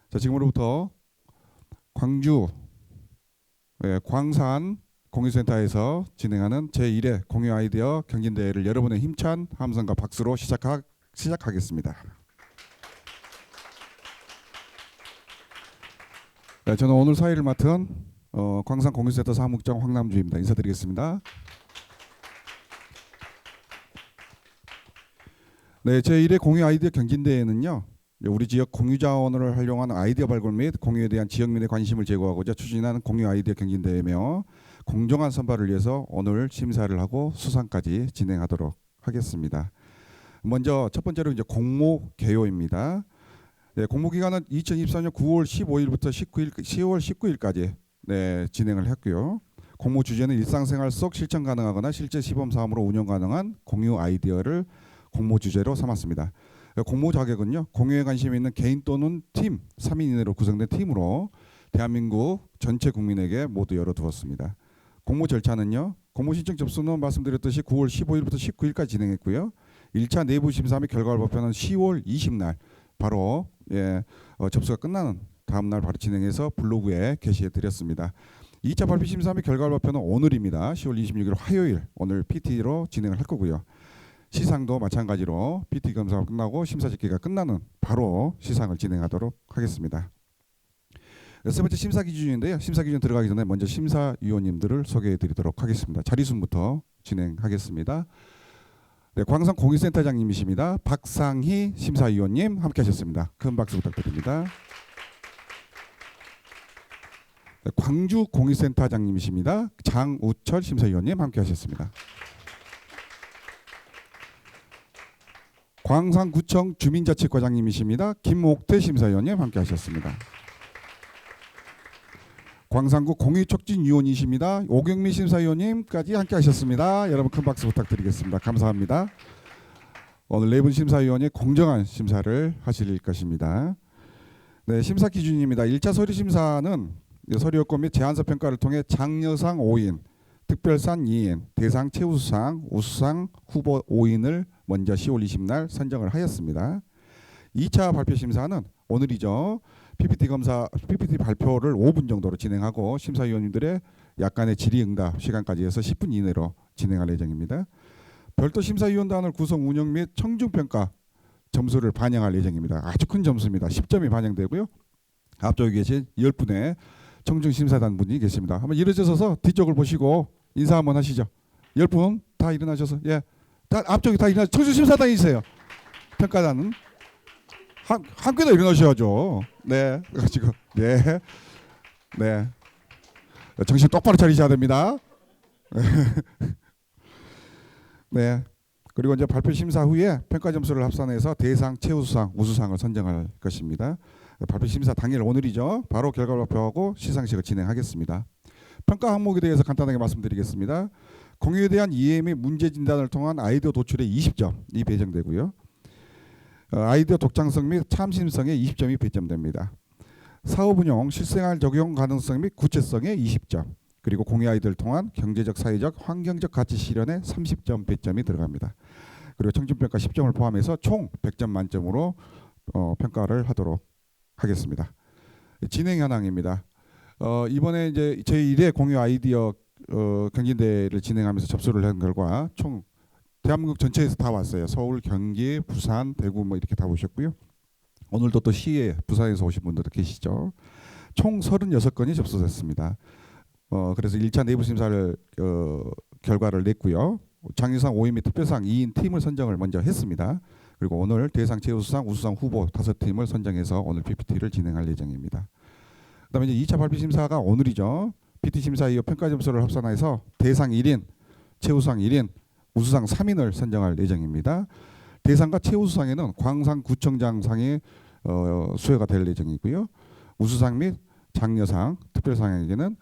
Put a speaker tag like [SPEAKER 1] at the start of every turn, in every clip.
[SPEAKER 1] 자, 지금으로부터 광주 광산 공유센터에서 진행하는 제1회 공유 아이디어 경진대회를 여러분의 힘찬 함성과 박수로 시작하겠습니다. 네, 저는 오늘 사회를 맡은 광산 공유센터 사무국장 황남주입니다. 인사드리겠습니다. 네, 제1회 공유 아이디어 경진대회는요, 우리 지역 공유 자원을 활용한 아이디어 발굴 및 공유에 대한 지역민의 관심을 제고하고자 추진하는 공유 아이디어 경진대회며 공정한 선발을 위해서 오늘 심사를 하고 수상까지 진행하도록 하겠습니다. 먼저 첫 번째로 이제 공모 개요입니다. 네, 공모 기간은 2024년 9월 15일부터 10월 19일까지 진행을 했고요. 공모 주제는 일상생활 속 실천 가능하거나 실제 시범 사업으로 운영 가능한 공유 아이디어를 공모 주제로 삼았습니다. 공모 자격은요, 공유에 관심 있는 개인 또는 팀 3인 이내로 구성된 팀으로 대한민국 전체 국민에게 모두 열어두었습니다. 공모 절차는요, 공모 신청 접수는 말씀드렸듯이 9월 15일부터 19일까지 진행했고요. 1차 내부 심사 및 결과를 발표는 10월 20날 바로 접수가 끝나는 다음 날 바로 진행해서 블로그에 게시해 드렸습니다. 2차 발표 심사 및 결과 발표는 오늘입니다. 10월 26일 화요일 오늘 PT로 진행을 할 거고요. 시상도 마찬가지로 PT 검사가 끝나고 심사 집계가 끝나는 바로 시상을 진행하도록 하겠습니다. 세 번째 심사 기준인데요. 심사 기준 들어가기 전에 먼저 심사위원님들을 소개해 드리도록 하겠습니다. 자리순부터 진행하겠습니다. 네, 광산 공유센터장님이십니다. 박상희 심사위원님 함께 하셨습니다. 큰 박수 부탁드립니다. 네, 광주 공유센터장님이십니다. 장우철 심사위원님 함께 하셨습니다. 광산구청 주민자치과장님이십니다. 김옥태 심사위원님 함께 하셨습니다. 광산구 공유촉진위원이십니다. 오경미 심사위원님까지 함께 하셨습니다. 여러분 큰 박수 부탁드리겠습니다. 감사합니다. 오늘 네 분 심사위원이 공정한 심사를 하실 것입니다. 네, 심사 기준입니다. 1차 서류 심사는 서류 요건 및 제안서 평가를 통해 장려상 5인, 특별상 2인, 대상 최우수상, 우수상 후보 5인을 먼저 10월 20날 선정을 하였습니다. 2차 발표 심사는 오늘이죠. PPT 발표를 5분 정도로 진행하고 심사위원님들의 약간의 질의응답 시간까지 해서 10분 이내로 진행할 예정입니다. 별도 심사위원단을 구성 운영 및 청중평가 점수를 반영할 예정입니다. 아주 큰 점수입니다. 10점이 반영되고요. 앞쪽에 계신 10분의 청중심사단 분이 계십니다. 한번 일어서서 뒤쪽을 보시고 인사 한번 하시죠. 10분 다 일어나셔서 다 앞쪽에 다 일어나 청중심사단이 있어요. 평가단은 함께 다 일어나셔야죠. 네, 지금 네. 정신 똑바로 차리셔야 됩니다. 네. 그리고 이제 발표 심사 후에 평가 점수를 합산해서 대상, 최우수상, 우수상을 선정할 것입니다. 발표 심사 당일 오늘이죠. 바로 결과 발표하고 시상식을 진행하겠습니다. 평가 항목에 대해서 간단하게 말씀드리겠습니다. 공유에 대한 이해 및 문제 진단을 통한 아이디어 도출에 20점이 배정되고요. 아이디어 독창성 및 참신성에 20점이 배점됩니다. 사업 운영, 실생활 적용 가능성 및 구체성에 20점, 그리고 공유 아이디어를 통한 경제적, 사회적, 환경적 가치 실현에 30점 배점이 들어갑니다. 그리고 청중평가 10점을 포함해서 총 100점 만점으로 평가를 하도록 하겠습니다. 진행 현황입니다. 이번에 이제 제1회 공유 아이디어 경진대회를 진행하면서 접수를 한 결과 총 대한민국 전체에서 다 왔어요. 서울, 경기, 부산, 대구 뭐 이렇게 다 오셨고요. 오늘도 또 시에 부산에서 오신 분들도 계시죠. 총 36건이 접수됐습니다. 그래서 1차 내부 심사를 결과를 냈고요. 장려상 5인 및 특별상 2인 팀을 선정을 먼저 했습니다. 그리고 오늘 대상, 최우수상, 우수상 후보 5팀을 선정해서 오늘 PPT를 진행할 예정입니다. 그다음에 이제 2차 발표 심사가 오늘이죠. PT 심사 이후 평가 점수를 합산해서 대상 1인, 최우수상 1인, 우수상 3인을 선정할 예정입니다. 대상과 최우수상에는 광산구청장상이 수여가 될 예정이고요. 우수상 및 장려상, 특별상에게는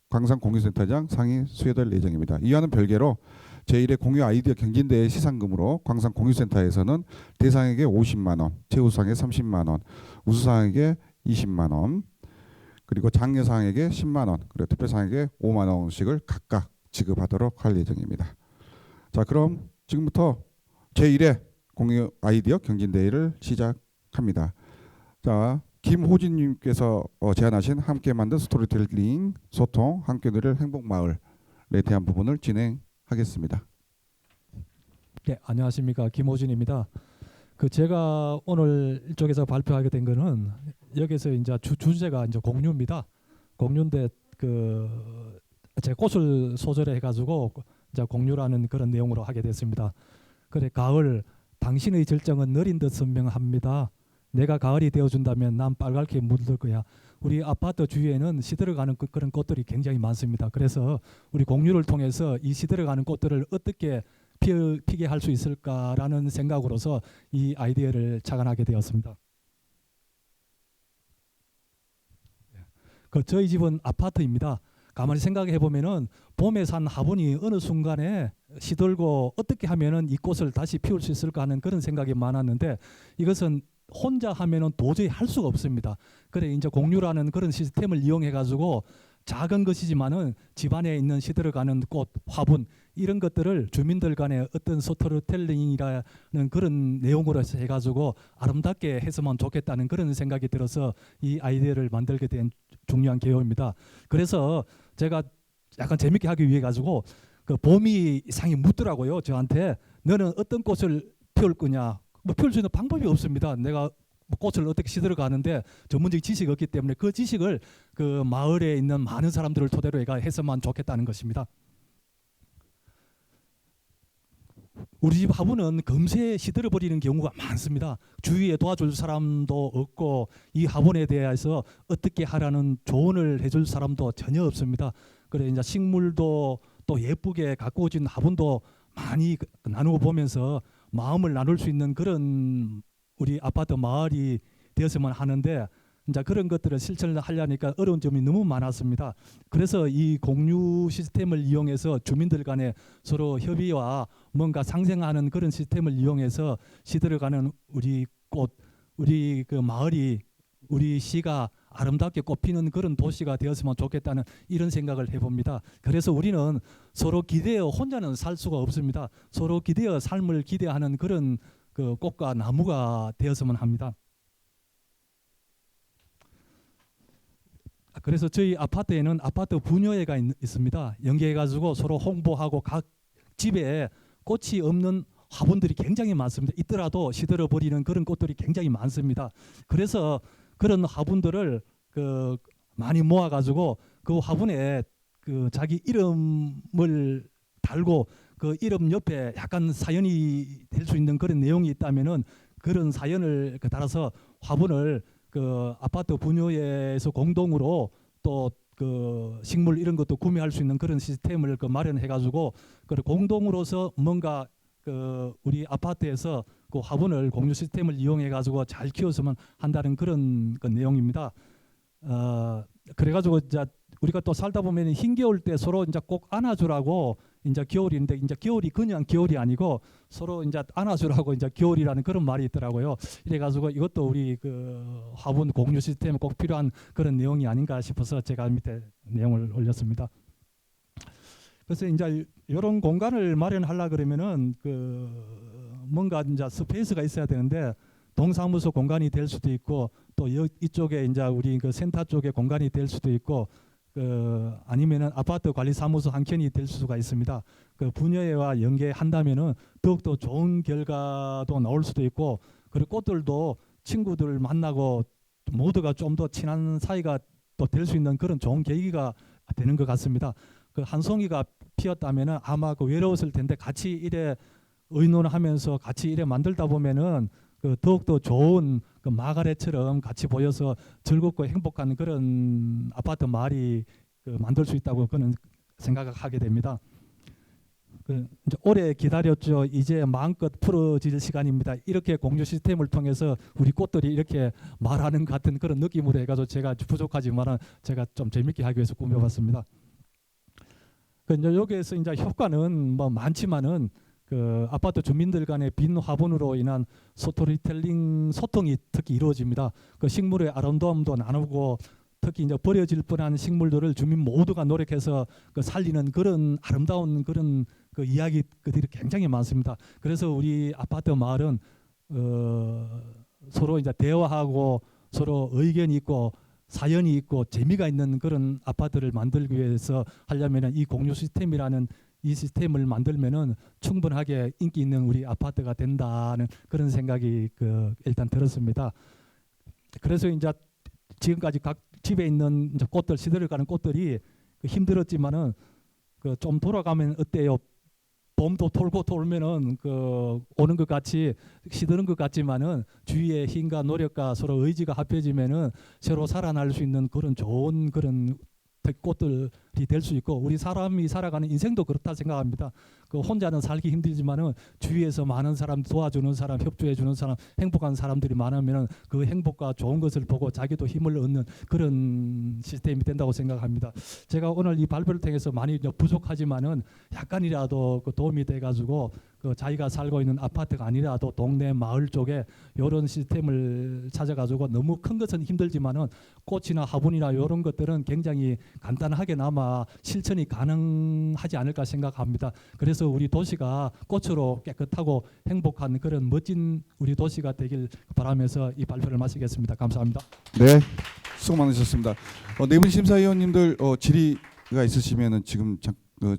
[SPEAKER 1] 광산공유센터장 상이 수여될 예정입니다. 이와는 별개로 제1회 공유 아이디어 경진대회 시상금으로 광산공유센터에서는 대상에게 50만 원, 최우수상에 30만 원, 우수상에게 20만 원, 그리고 장려상에게 10만 원, 그리고 특별상에게 5만 원씩을 각각 지급하도록 할 예정입니다. 자, 그럼 지금부터 제1회 공유 아이디어 경진대회를 시작합니다. 자, 김호진님께서 제안하신 함께 만든 스토리텔링 소통 함께 누릴 행복마을에 대한 부분을 진행하겠습니다.
[SPEAKER 2] 네, 안녕하십니까, 김호진입니다. 제가 오늘 이쪽에서 발표하게 된 거는 여기서 이제 주제가 이제 공유입니다. 공유인데 제 꽃을 소절해 가지고 이제 공유라는 그런 내용으로 하게 됐습니다. 그래, 가을 당신의 절정은 느린 듯 선명합니다. 내가 가을이 되어준다면 난 빨갛게 물들 거야. 우리 아파트 주위에는 시들어가는 그런 꽃들이 굉장히 많습니다. 그래서 우리 공유를 통해서 이 시들어가는 꽃들을 어떻게 피게 할 수 있을까라는 생각으로서 이 아이디어를 착안하게 되었습니다. 저희 집은 아파트입니다. 가만히 생각해 보면은 봄에 산 화분이 어느 순간에 시들고 어떻게 하면은 이 꽃을 다시 피울 수 있을까 하는 그런 생각이 많았는데 이것은 혼자 하면은 도저히 할 수가 없습니다. 그래 이제 공유라는 그런 시스템을 이용해 가지고 작은 것이지만은 집안에 있는 시들어가는 꽃, 화분 이런 것들을 주민들 간의 어떤 스토리텔링이라는 그런 내용으로 해가지고 아름답게 해서만 좋겠다는 그런 생각이 들어서 이 아이디어를 만들게 된 중요한 계기입니다. 그래서 제가 약간 재밌게 하기 위해 가지고 봄이 이상히 묻더라고요. 저한테 너는 어떤 꽃을 피울 거냐? 피울 수 있는 방법이 없습니다. 내가 꽃을 어떻게 시들어가는데 전문적인 지식이 없기 때문에 그 지식을 마을에 있는 많은 사람들을 토대로 해서만 좋겠다는 것입니다. 우리 집 화분은 금세 시들어버리는 경우가 많습니다. 주위에 도와줄 사람도 없고 이 화분에 대해서 어떻게 하라는 조언을 해줄 사람도 전혀 없습니다. 그래 이제 식물도 또 예쁘게 가꾸어진 화분도 많이 나누어 보면서 마음을 나눌 수 있는 그런 우리 아파트 마을이 되었으면 하는데 이제 그런 것들을 실천을 하려니까 어려운 점이 너무 많았습니다. 그래서 이 공유 시스템을 이용해서 주민들 간에 서로 협의와 뭔가 상생하는 그런 시스템을 이용해서 시들어가는 우리 꽃, 우리 마을이 우리 시가 아름답게 꽃피는 그런 도시가 되었으면 좋겠다는 이런 생각을 해봅니다. 그래서 우리는 서로 기대어 혼자는 살 수가 없습니다. 서로 기대어 삶을 기대하는 그런 꽃과 나무가 되었으면 합니다. 그래서 저희 아파트에는 아파트 분녀회가 있습니다. 연계해가지고 서로 홍보하고 각 집에 꽃이 없는 화분들이 굉장히 많습니다. 있더라도 시들어버리는 그런 꽃들이 굉장히 많습니다. 그래서 그런 화분들을 많이 모아가지고 그 화분에 자기 이름을 달고 그 이름 옆에 약간 사연이 될 수 있는 그런 내용이 있다면은 그런 사연을 달아서 화분을 아파트 분녀회에서 공동으로 또 식물 이런 것도 구매할 수 있는 그런 시스템을 마련해가지고 공동으로서 뭔가 우리 아파트에서 그 화분을 공유 시스템을 이용해가지고 잘 키웠으면 한다는 그런 내용입니다. 그래가지고 이제 우리가 또 살다 보면 힘겨울 때 서로 이제 꼭 안아주라고 이제 겨울인데 이제 겨울이 그냥 겨울이 아니고 서로 이제 안아주라고 이제 겨울이라는 그런 말이 있더라고요. 이래가지고 이것도 우리 화분 공유 시스템에 꼭 필요한 그런 내용이 아닌가 싶어서 제가 밑에 내용을 올렸습니다. 그래서 이제 이런 공간을 마련하려 그러면은 뭔가 이제 스페이스가 있어야 되는데 동사무소 공간이 될 수도 있고 또 이쪽에 이제 우리 센터 쪽에 공간이 될 수도 있고 아니면은 아파트 관리사무소 한 켠이 될 수가 있습니다. 분야와 연계한다면은 더욱더 좋은 결과도 나올 수도 있고 그리고 꽃들도 친구들 만나고 모두가 좀 더 친한 사이가 또 될 수 있는 그런 좋은 계기가 되는 것 같습니다. 한 송이가 피었다면은 아마 외로웠을 텐데 같이 이래 의논하면서 같이 이래 만들다 보면은 더욱더 좋은 마가렛처럼 같이 보여서 즐겁고 행복한 그런 아파트 마을이 만들 수 있다고 그는 생각하게 됩니다. 이제 오래 기다렸죠. 이제 마음껏 풀어질 시간입니다. 이렇게 공유 시스템을 통해서 우리 꽃들이 이렇게 말하는 같은 그런 느낌으로 해가지고 제가 부족하지만 제가 좀 재밌게 하기 위해서 꾸며봤습니다. 여기에서 이제 효과는 뭐 많지만은 아파트 주민들 간의 빈 화분으로 인한 스토리텔링 소통이 특히 이루어집니다. 식물의 아름다움도 나누고 특히 이제 버려질 뻔한 식물들을 주민 모두가 노력해서 살리는 그런 아름다운 그런 이야기들이 굉장히 많습니다. 그래서 우리 아파트 마을은 서로 이제 대화하고 서로 의견이 있고 사연이 있고 재미가 있는 그런 아파트를 만들기 위해서 하려면은 이 공유 시스템이라는 이 시스템을 만들면은 충분하게 인기 있는 우리 아파트가 된다는 그런 생각이 일단 들었습니다. 그래서 이제 지금까지 각 집에 있는 이제 꽃들 시들어가는 꽃들이 힘들었지만은 좀 돌아가면 어때요? 봄도 돌고 돌면은 오는 것 같이 시드는 것 같지만은 주위에 힘과 노력과 서로 의지가 합해지면은 새로 살아날 수 있는 그런 좋은 그런 꽃들이 될 수 있고 우리 사람이 살아가는 인생도 그렇다 생각합니다. 혼자는 살기 힘들지만은 주위에서 많은 사람 도와주는 사람, 협조해주는 사람, 행복한 사람들이 많으면은 그 행복과 좋은 것을 보고 자기도 힘을 얻는 그런 시스템이 된다고 생각합니다. 제가 오늘 이 발표를 통해서 많이 부족하지만은 약간이라도 도움이 돼가지고 자기가 살고 있는 아파트가 아니라도 동네 마을 쪽에 이런 시스템을 찾아가지고 너무 큰 것은 힘들지만은 꽃이나 화분이나 이런 것들은 굉장히 간단하게나마 실천이 가능하지 않을까 생각합니다. 그래서 우리 도시가 꽃으로 깨끗하고 행복한 그런 멋진 우리 도시가 되길 바라면서 이 발표를 마치겠습니다. 감사합니다.
[SPEAKER 1] 네, 수고 많으셨습니다. 네 분 심사위원님들 질의가 있으시면은 지금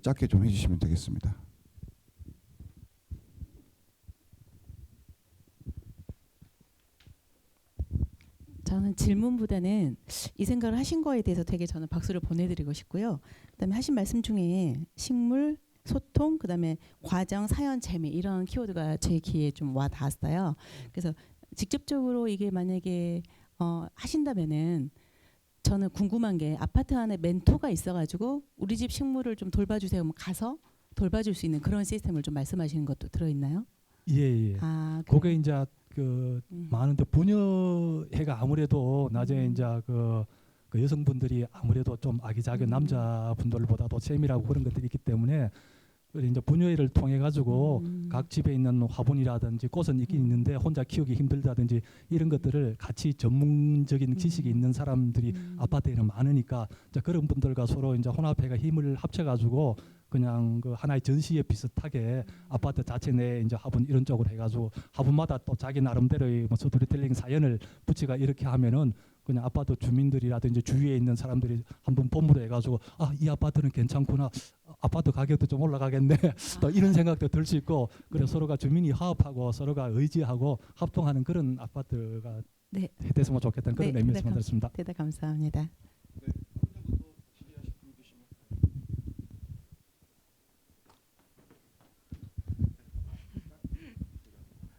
[SPEAKER 1] 짧게 좀 해주시면 되겠습니다.
[SPEAKER 3] 저는 질문보다는 이 생각을 하신 거에 대해서 되게 저는 박수를 보내드리고 싶고요. 그다음에 하신 말씀 중에 식물, 소통, 그다음에 과정, 사연, 재미 이런 키워드가 제 귀에 좀 와 닿았어요. 그래서 직접적으로 이게 만약에 하신다면은 저는 궁금한 게 아파트 안에 멘토가 있어가지고 우리 집 식물을 좀 돌봐주세요. 그럼 가서 돌봐줄 수 있는 그런 시스템을 좀 말씀하시는 것도 들어있나요?
[SPEAKER 2] 예.
[SPEAKER 3] 아,
[SPEAKER 2] 그게 이제 많은데 분녀회가 아무래도 나중에 이제 그 여성분들이 아무래도 좀 아기자기 남자분들보다도 세밀하고 그런 것들이 있기 때문에 이제 분녀회를 통해 가지고 각 집에 있는 화분이라든지 꽃은 있긴 있는데 혼자 키우기 힘들다든지 이런 것들을 같이 전문적인 지식이 있는 사람들이 아파트에는 많으니까 이제 그런 분들과 서로 이제 혼합회가 힘을 합쳐 가지고 그냥 하나의 전시회 비슷하게 아파트 자체 내에 이제 화분 이런 쪽으로 해가지고 화분마다 또 자기 나름대로의 뭐 스토리텔링 사연을 붙이가 이렇게 하면은 그냥 아파트 주민들이라든지 주위에 있는 사람들이 한번 봄으로 해가지고 이 아파트는 괜찮구나, 아파트 가격도 좀 올라가겠네 또 이런 생각도 들 수 있고 그래서 서로가 주민이 화합하고 서로가 의지하고 합동하는 그런 아파트가 됐으면 좋겠다는 그런 의미에서 만들었습니다.
[SPEAKER 3] 대답 감사합니다.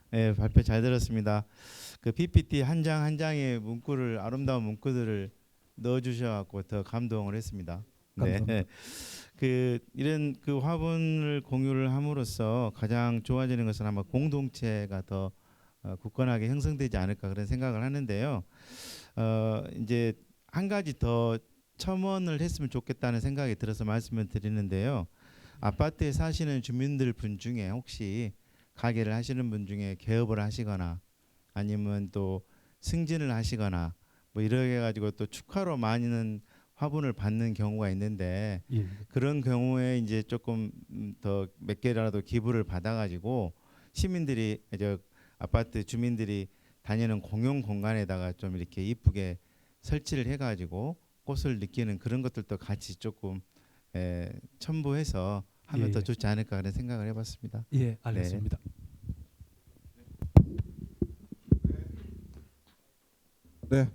[SPEAKER 4] 네, 발표 잘 들었습니다. 그 PPT 한 장 한 장의 문구를 아름다운 문구들을 넣어주셔갖고 더 감동을 했습니다.
[SPEAKER 2] 감사합니다.
[SPEAKER 4] 이런 화분을 공유를 함으로써 가장 좋아지는 것은 아마 공동체가 더 굳건하게 형성되지 않을까 그런 생각을 하는데요. 이제 한 가지 더 첨언을 했으면 좋겠다는 생각이 들어서 말씀을 드리는데요. 아파트에 사시는 주민들 분 중에 혹시 가게를 하시는 분 중에 개업을 하시거나 아니면 또 승진을 하시거나 뭐 이렇게 가지고 또 축하로 많이는 화분을 받는 경우가 있는데 그런 경우에 이제 조금 더 몇 개라도 기부를 받아가지고 시민들이 아파트 주민들이 다니는 공용 공간에다가 좀 이렇게 이쁘게 설치를 해가지고 꽃을 느끼는 그런 것들도 같이 조금 첨부해서 하면 더 좋지 않을까 그런 생각을 해봤습니다.
[SPEAKER 2] 예, 알겠습니다.
[SPEAKER 1] 네.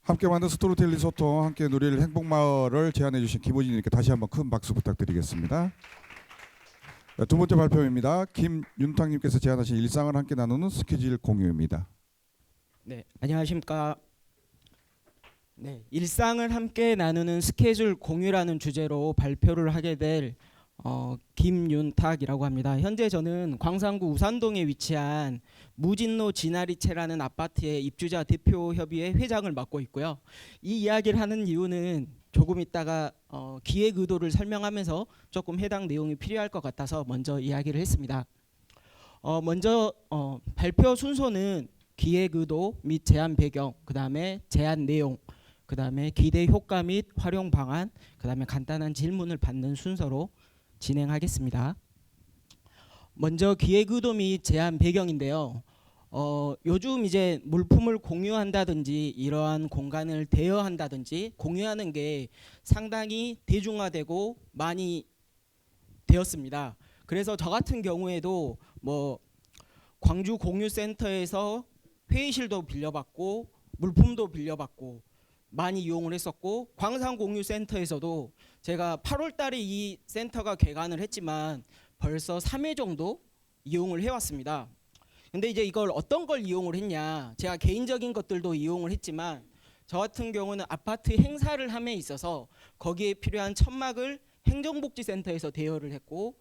[SPEAKER 1] 함께 만든 스토리텔링 소통, 함께 누릴 행복마을을 제안해 주신 김호진님께 다시 한번 큰 박수 부탁드리겠습니다. 두 번째 발표입니다. 김윤탁님께서 제안하신 일상을 함께 나누는 스케줄 공유입니다.
[SPEAKER 5] 네, 안녕하십니까. 네, 일상을 함께 나누는 스케줄 공유라는 주제로 발표를 하게 될 김윤탁이라고 합니다. 현재 저는 광산구 우산동에 위치한 무진로 진아리채라는 아파트의 입주자 대표협의회 회장을 맡고 있고요. 이 이야기를 하는 이유는 조금 있다가 기획 의도를 설명하면서 조금 해당 내용이 필요할 것 같아서 먼저 이야기를 했습니다. 먼저 발표 순서는 기획 의도 및 제안 배경, 그 다음에 제안 내용, 그 다음에 기대 효과 및 활용 방안, 그 다음에 간단한 질문을 받는 순서로 진행하겠습니다. 먼저 기획 의도 및 제안 배경인데요. 요즘 이제 물품을 공유한다든지 이러한 공간을 대여한다든지 공유하는 게 상당히 대중화되고 많이 되었습니다. 그래서 저 같은 경우에도 뭐 광주 공유센터에서 회의실도 빌려받고 물품도 빌려받고 많이 이용을 했었고, 광산 공유센터에서도 제가 8월 달에 이 센터가 개관을 했지만 벌써 3회 정도 이용을 해왔습니다. 근데 이제 이걸 어떤 걸 이용을 했냐, 제가 개인적인 것들도 이용을 했지만 저 같은 경우는 아파트 행사를 함에 있어서 거기에 필요한 천막을 행정복지센터에서 대여를 했고,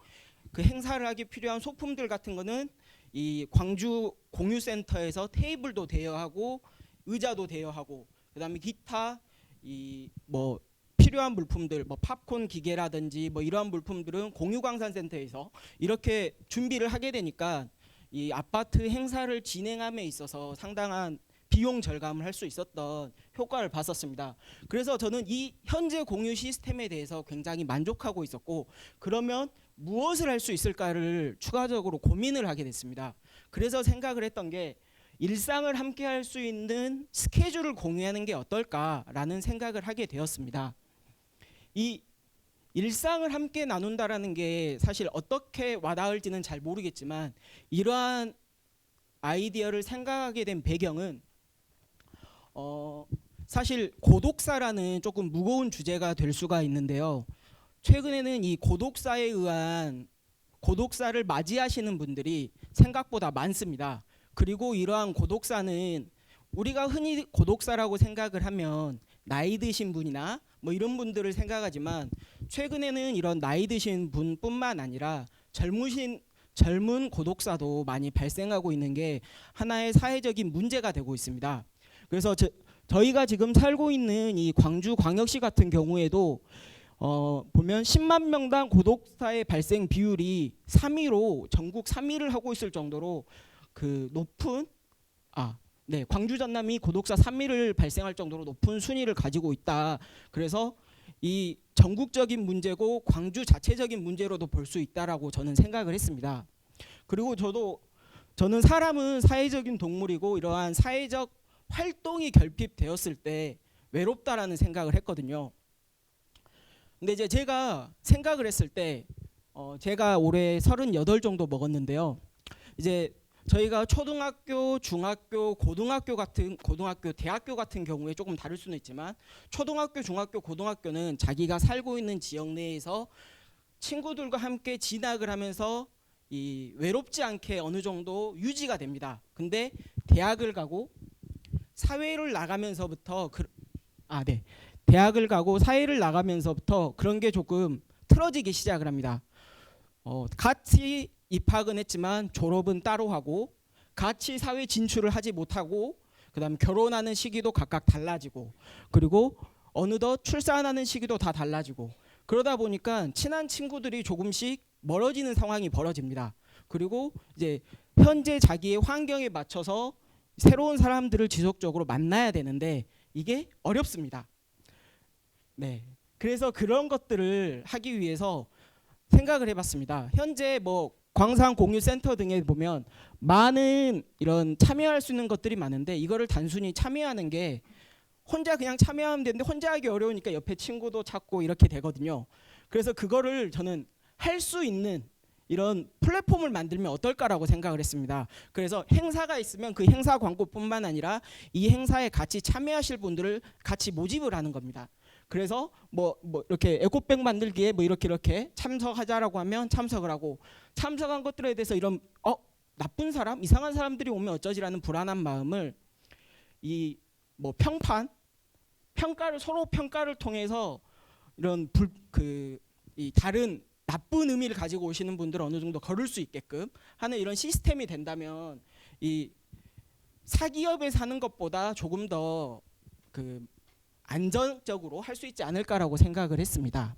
[SPEAKER 5] 그 행사를 하기 필요한 소품들 같은 거는 이 광주 공유센터에서 테이블도 대여하고 의자도 대여하고, 그다음에 기타 이 뭐 필요한 물품들, 뭐 팝콘 기계라든지 뭐 이러한 물품들은 공유광산센터에서 이렇게 준비를 하게 되니까 이 아파트 행사를 진행함에 있어서 상당한 비용 절감을 할 수 있었던 효과를 봤었습니다. 그래서 저는 이 현재 공유 시스템에 대해서 굉장히 만족하고 있었고, 그러면 무엇을 할 수 있을까를 추가적으로 고민을 하게 됐습니다. 그래서 생각을 했던 게 일상을 함께 할 수 있는 스케줄을 공유하는 게 어떨까라는 생각을 하게 되었습니다. 이 일상을 함께 나눈다라는 게 사실 어떻게 와닿을지는 잘 모르겠지만, 이러한 아이디어를 생각하게 된 배경은 사실 고독사라는 조금 무거운 주제가 될 수가 있는데요. 최근에는 이 고독사에 의한 고독사를 맞이하시는 분들이 생각보다 많습니다. 그리고 이러한 고독사는 우리가 흔히 고독사라고 생각을 하면 나이 드신 분이나 뭐 이런 분들을 생각하지만, 최근에는 이런 나이 드신 분뿐만 아니라 젊은 고독사도 많이 발생하고 있는 게 하나의 사회적인 문제가 되고 있습니다. 그래서 저희가 지금 살고 있는 이 광주광역시 같은 경우에도 보면 10만 명당 고독사의 발생 비율이 3위로 전국 3위를 하고 있을 정도로 그 높은 광주 전남이 고독사 3위를 발생할 정도로 높은 순위를 가지고 있다. 그래서 이 전국적인 문제고 광주 자체적인 문제로도 볼 수 있다라고 저는 생각을 했습니다. 그리고 저는 사람은 사회적인 동물이고, 이러한 사회적 활동이 결핍되었을 때 외롭다라는 생각을 했거든요. 근데 이제 제가 생각을 했을 때 제가 올해 38 정도 먹었는데요. 이제 저희가 초등학교, 중학교, 대학교 같은 경우에 조금 다를 수는 있지만, 초등학교, 중학교, 고등학교는 자기가 살고 있는 지역 내에서 친구들과 함께 진학을 하면서 이 외롭지 않게 어느 정도 유지가 됩니다. 근데 대학을 가고 사회를 나가면서부터 대학을 가고 사회를 나가면서부터 그런 게 조금 틀어지기 시작을 합니다. 같이 입학은 했지만 졸업은 따로 하고, 같이 사회 진출을 하지 못하고, 그다음 결혼하는 시기도 각각 달라지고, 그리고 어느덧 출산하는 시기도 다 달라지고, 그러다 보니까 친한 친구들이 조금씩 멀어지는 상황이 벌어집니다. 그리고 이제 현재 자기의 환경에 맞춰서 새로운 사람들을 지속적으로 만나야 되는데 이게 어렵습니다. 네. 그래서 그런 것들을 하기 위해서 생각을 해봤습니다. 현재 뭐 광산 공유센터 등에 보면 많은 이런 참여할 수 있는 것들이 많은데, 이거를 단순히 참여하는 게 혼자 그냥 참여하면 되는데 혼자 하기 어려우니까 옆에 친구도 찾고 이렇게 되거든요. 그래서 그거를 저는 할 수 있는 이런 플랫폼을 만들면 어떨까라고 생각을 했습니다. 그래서 행사가 있으면 그 행사 광고뿐만 아니라 이 행사에 같이 참여하실 분들을 같이 모집을 하는 겁니다. 그래서 뭐 이렇게 에코백 만들기에 뭐 이렇게 참석하자라고 하면 참석을 하고, 참석한 것들에 대해서 이런 나쁜 사람, 이상한 사람들이 오면 어쩌지라는 불안한 마음을 이 뭐 평가를 서로 평가를 통해서 이런 이 다른 나쁜 의미를 가지고 오시는 분들을 어느 정도 거를 수 있게끔 하는 이런 시스템이 된다면, 이 사기업에 사는 것보다 조금 더 안정적으로 할 수 있지 않을까라고 생각을 했습니다.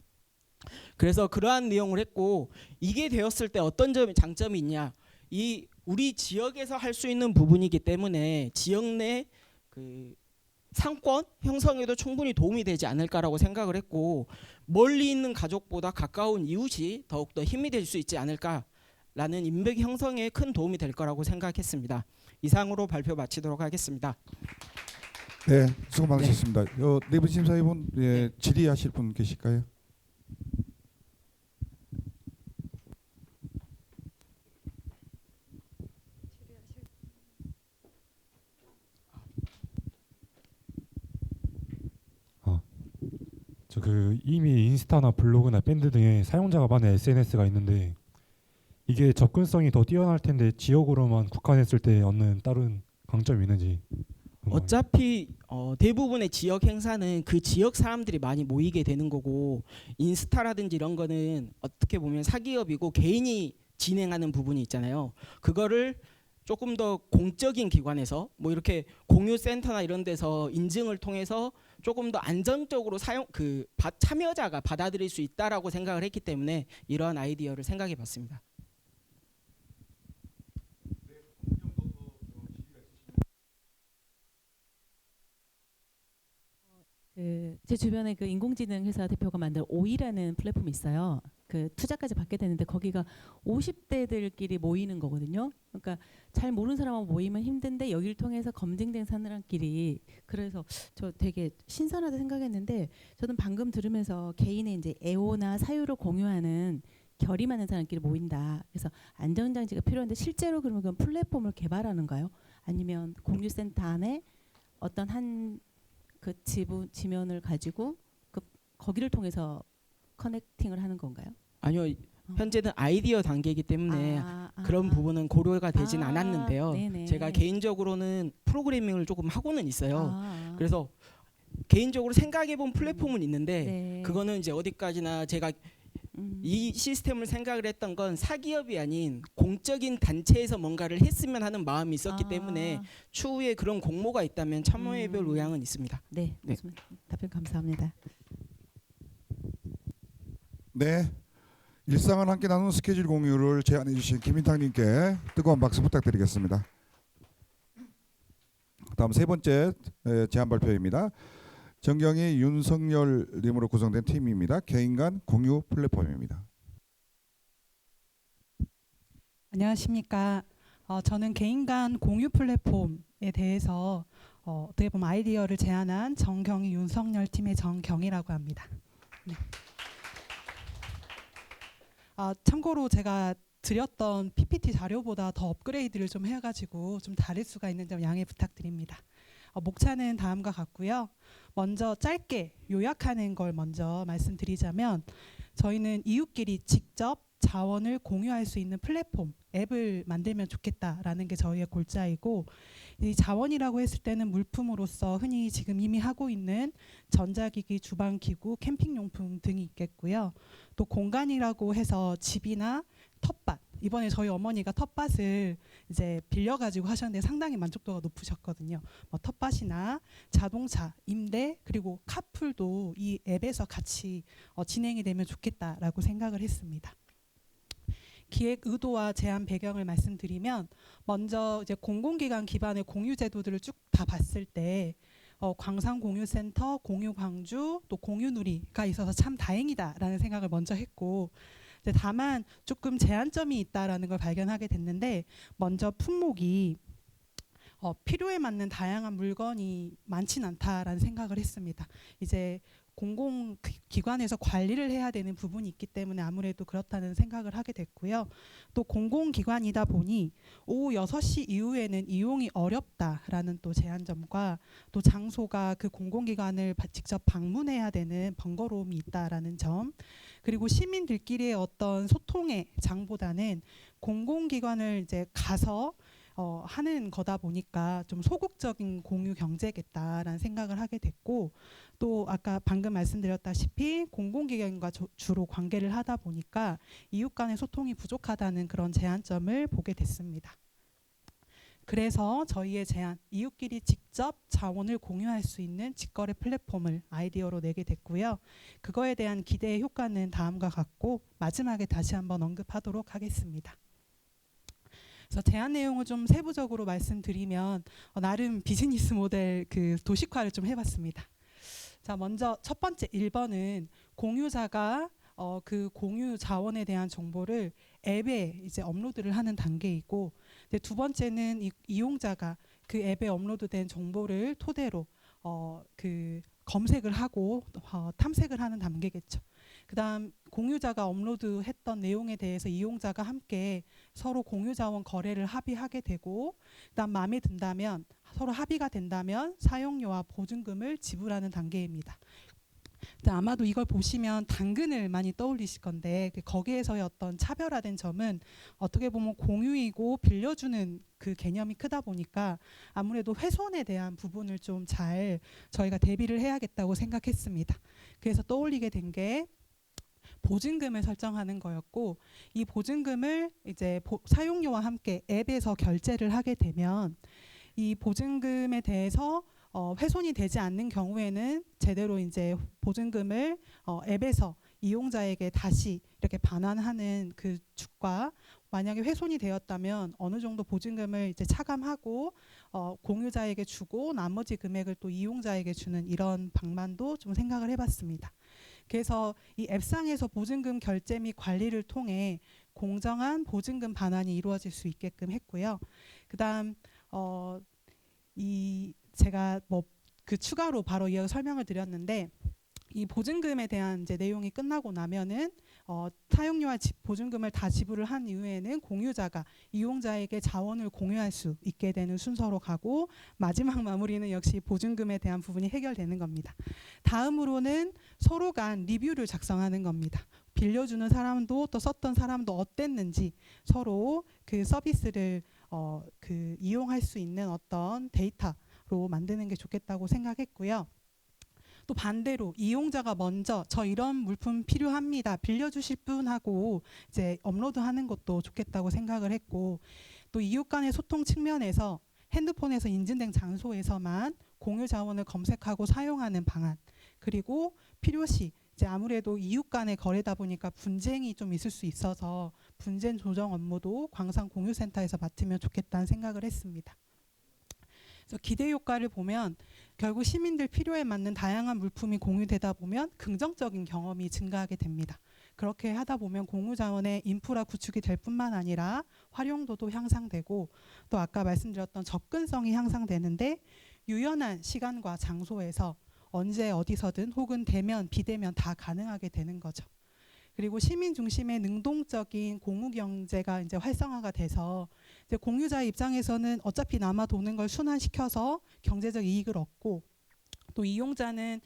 [SPEAKER 5] 그래서 그러한 내용을 했고, 이게 되었을 때 어떤 장점이 있냐, 이 우리 지역에서 할 수 있는 부분이기 때문에 지역 내 상권 형성에도 충분히 도움이 되지 않을까라고 생각을 했고, 멀리 있는 가족보다 가까운 이웃이 더욱더 힘이 될 수 있지 않을까 라는 인맥 형성에 큰 도움이 될 거라고 생각했습니다. 이상으로 발표 마치도록 하겠습니다.
[SPEAKER 1] 네, 수고 많으셨습니다. 내부 심사위원 질의하실 분 계실까요?
[SPEAKER 6] 저 이미 인스타나 블로그나 밴드 등의 사용자가 많은 SNS가 있는데 이게 접근성이 더 뛰어날 텐데 지역으로만 국한했을 때 얻는 다른 강점이 있는지 궁금합니다.
[SPEAKER 5] 어차피 대부분의 지역 행사는 그 지역 사람들이 많이 모이게 되는 거고, 인스타라든지 이런 거는 어떻게 보면 사기업이고 개인이 진행하는 부분이 있잖아요. 그거를 조금 더 공적인 기관에서 뭐 이렇게 공유센터나 이런 데서 인증을 통해서 조금 더 안정적으로 참여자가 받아들일 수 있다라고 생각을 했기 때문에 이러한 아이디어를 생각해 봤습니다.
[SPEAKER 3] 제 주변에 그 인공지능 회사 대표가 만든 오이라는 플랫폼이 있어요. 그 투자까지 받게 되는데 거기가 50대들끼리 모이는 거거든요. 그러니까 잘 모르는 사람하고 모이면 힘든데 여기를 통해서 검증된 사람끼리, 그래서 저 되게 신선하다 생각했는데, 저는 방금 들으면서 개인의 이제 애호나 사유를 공유하는 결이 많은 사람끼리 모인다. 그래서 안전장치가 필요한데 실제로 그러면 그 플랫폼을 개발하는가요? 아니면 공유센터 안에 어떤 한 그 지면을 가지고 거기를 통해서 커넥팅을 하는 건가요?
[SPEAKER 5] 아니요, 현재는 아이디어 단계이기 때문에 그런 부분은 고려가 되진 않았는데요.
[SPEAKER 3] 네네.
[SPEAKER 5] 제가 개인적으로는 프로그래밍을 조금 하고는 있어요.
[SPEAKER 3] 아,
[SPEAKER 5] 그래서 개인적으로 생각해본 플랫폼은 있는데
[SPEAKER 3] 네.
[SPEAKER 5] 그거는 이제 어디까지나 제가 이 시스템을 생각을 했던 건 사기업이 아닌 공적인 단체에서 뭔가를 했으면 하는 마음이 있었기 때문에 추후에 그런 공모가 있다면 참여해볼 의향은 있습니다.
[SPEAKER 3] 네,
[SPEAKER 5] 네.
[SPEAKER 3] 답변 감사합니다.
[SPEAKER 1] 네, 일상을 함께 나누는 스케줄 공유를 제안해 주신 김인탁님께 뜨거운 박수 부탁드리겠습니다. 다음 세 번째 제안 발표입니다. 정경희, 윤석열님으로 구성된 팀입니다. 개인 간 공유 플랫폼입니다.
[SPEAKER 7] 안녕하십니까. 저는 개인 간 공유 플랫폼에 대해서 어떻게 보면 아이디어를 제안한 정경희, 윤석열 팀의 정경희라고 합니다. 네. 참고로 제가 드렸던 PPT 자료보다 더 업그레이드를 좀 해가지고 좀 다를 수가 있는 점 양해 부탁드립니다. 목차는 다음과 같고요. 먼저 짧게 요약하는 걸 먼저 말씀드리자면, 저희는 이웃끼리 직접 자원을 공유할 수 있는 플랫폼, 앱을 만들면 좋겠다라는 게 저희의 골자이고, 이 자원이라고 했을 때는 물품으로서 흔히 지금 이미 하고 있는 전자기기, 주방기구, 캠핑용품 등이 있겠고요. 또 공간이라고 해서 집이나 텃밭, 이번에 저희 어머니가 텃밭을 이제 빌려가지고 하셨는데 상당히 만족도가 높으셨거든요. 텃밭이나 자동차, 임대, 그리고 카풀도 이 앱에서 같이 진행이 되면 좋겠다라고 생각을 했습니다. 기획 의도와 제안 배경을 말씀드리면, 먼저 이제 공공기관 기반의 공유 제도들을 쭉 다 봤을 때 광산공유센터, 공유광주, 또 공유누리가 있어서 참 다행이다라는 생각을 먼저 했고, 다만 조금 제한점이 있다라는 걸 발견하게 됐는데, 먼저 품목이 필요에 맞는 다양한 물건이 많지는 않다라는 생각을 했습니다. 이제 공공기관에서 관리를 해야 되는 부분이 있기 때문에 아무래도 그렇다는 생각을 하게 됐고요. 또 공공기관이다 보니 오후 6시 이후에는 이용이 어렵다라는 또 제한점과, 또 장소가 그 공공기관을 직접 방문해야 되는 번거로움이 있다라는 점, 그리고 시민들끼리의 어떤 소통의 장보다는 공공기관을 이제 가서 하는 거다 보니까 좀 소극적인 공유 경제겠다라는 생각을 하게 됐고, 또 아까 방금 말씀드렸다시피 공공기관과 주로 관계를 하다 보니까 이웃 간의 소통이 부족하다는 그런 제한점을 보게 됐습니다. 그래서 저희의 제안, 이웃끼리 직접 자원을 공유할 수 있는 직거래 플랫폼을 아이디어로 내게 됐고요. 그거에 대한 기대의 효과는 다음과 같고, 마지막에 다시 한번 언급하도록 하겠습니다. 그래서 제안 내용을 좀 세부적으로 말씀드리면, 나름 비즈니스 모델 그 도식화를 좀 해봤습니다. 자, 먼저 첫 번째 1번은 공유자가 그 공유 자원에 대한 정보를 앱에 이제 업로드를 하는 단계이고, 이제 두 번째는 이용자가 그 앱에 업로드된 정보를 토대로 그 검색을 하고 탐색을 하는 단계겠죠. 그다음 공유자가 업로드했던 내용에 대해서 이용자가 함께 서로 공유 자원 거래를 합의하게 되고, 그다음 마음에 든다면 서로 합의가 된다면 사용료와 보증금을 지불하는 단계입니다. 아마도 이걸 보시면 당근을 많이 떠올리실 건데, 거기에서의 어떤 차별화된 점은 어떻게 보면 공유이고 빌려주는 그 개념이 크다 보니까 아무래도 훼손에 대한 부분을 좀 잘 저희가 대비를 해야겠다고 생각했습니다. 그래서 떠올리게 된 게 보증금을 설정하는 거였고, 이 보증금을 이제 사용료와 함께 앱에서 결제를 하게 되면 이 보증금에 대해서 훼손이 되지 않는 경우에는 제대로 이제 보증금을 앱에서 이용자에게 다시 이렇게 반환하는 그 축과, 만약에 훼손이 되었다면 어느 정도 보증금을 이제 차감하고 공유자에게 주고 나머지 금액을 또 이용자에게 주는 이런 방안도 좀 생각을 해봤습니다. 그래서 이 앱상에서 보증금 결제 및 관리를 통해 공정한 보증금 반환이 이루어질 수 있게끔 했고요. 그다음 이 제가 뭐 그 추가로 바로 이어 설명을 드렸는데, 이 보증금에 대한 이제 내용이 끝나고 나면은 사용료와 보증금을 다 지불을 한 이후에는 공유자가 이용자에게 자원을 공유할 수 있게 되는 순서로 가고, 마지막 마무리는 역시 보증금에 대한 부분이 해결되는 겁니다. 다음으로는 서로 간 리뷰를 작성하는 겁니다. 빌려주는 사람도 또 썼던 사람도 어땠는지 서로 그 서비스를 그 이용할 수 있는 어떤 데이터로 만드는 게 좋겠다고 생각했고요. 또 반대로 이용자가 먼저 저 이런 물품 필요합니다, 빌려주실 분 하고 이제 업로드하는 것도 좋겠다고 생각을 했고, 또 이웃 간의 소통 측면에서 핸드폰에서 인증된 장소에서만 공유 자원을 검색하고 사용하는 방안, 그리고 필요시 이제 아무래도 이웃 간의 거래다 보니까 분쟁이 좀 있을 수 있어서 분쟁 조정 업무도 광산 공유센터에서 맡으면 좋겠다는 생각을 했습니다. 그래서 기대 효과를 보면 결국 시민들 필요에 맞는 다양한 물품이 공유되다 보면 긍정적인 경험이 증가하게 됩니다. 그렇게 하다 보면 공유 자원의 인프라 구축이 될 뿐만 아니라 활용도도 향상되고, 또 아까 말씀드렸던 접근성이 향상되는데 유연한 시간과 장소에서 언제 어디서든 혹은 대면 비대면 다 가능하게 되는 거죠. 그리고 시민 중심의 능동적인 공유 경제가 이제 활성화가 돼서 이제 공유자의 입장에서는 어차피 남아 도는 걸 순환시켜서 경제적 이익을 얻고, 또 이용자는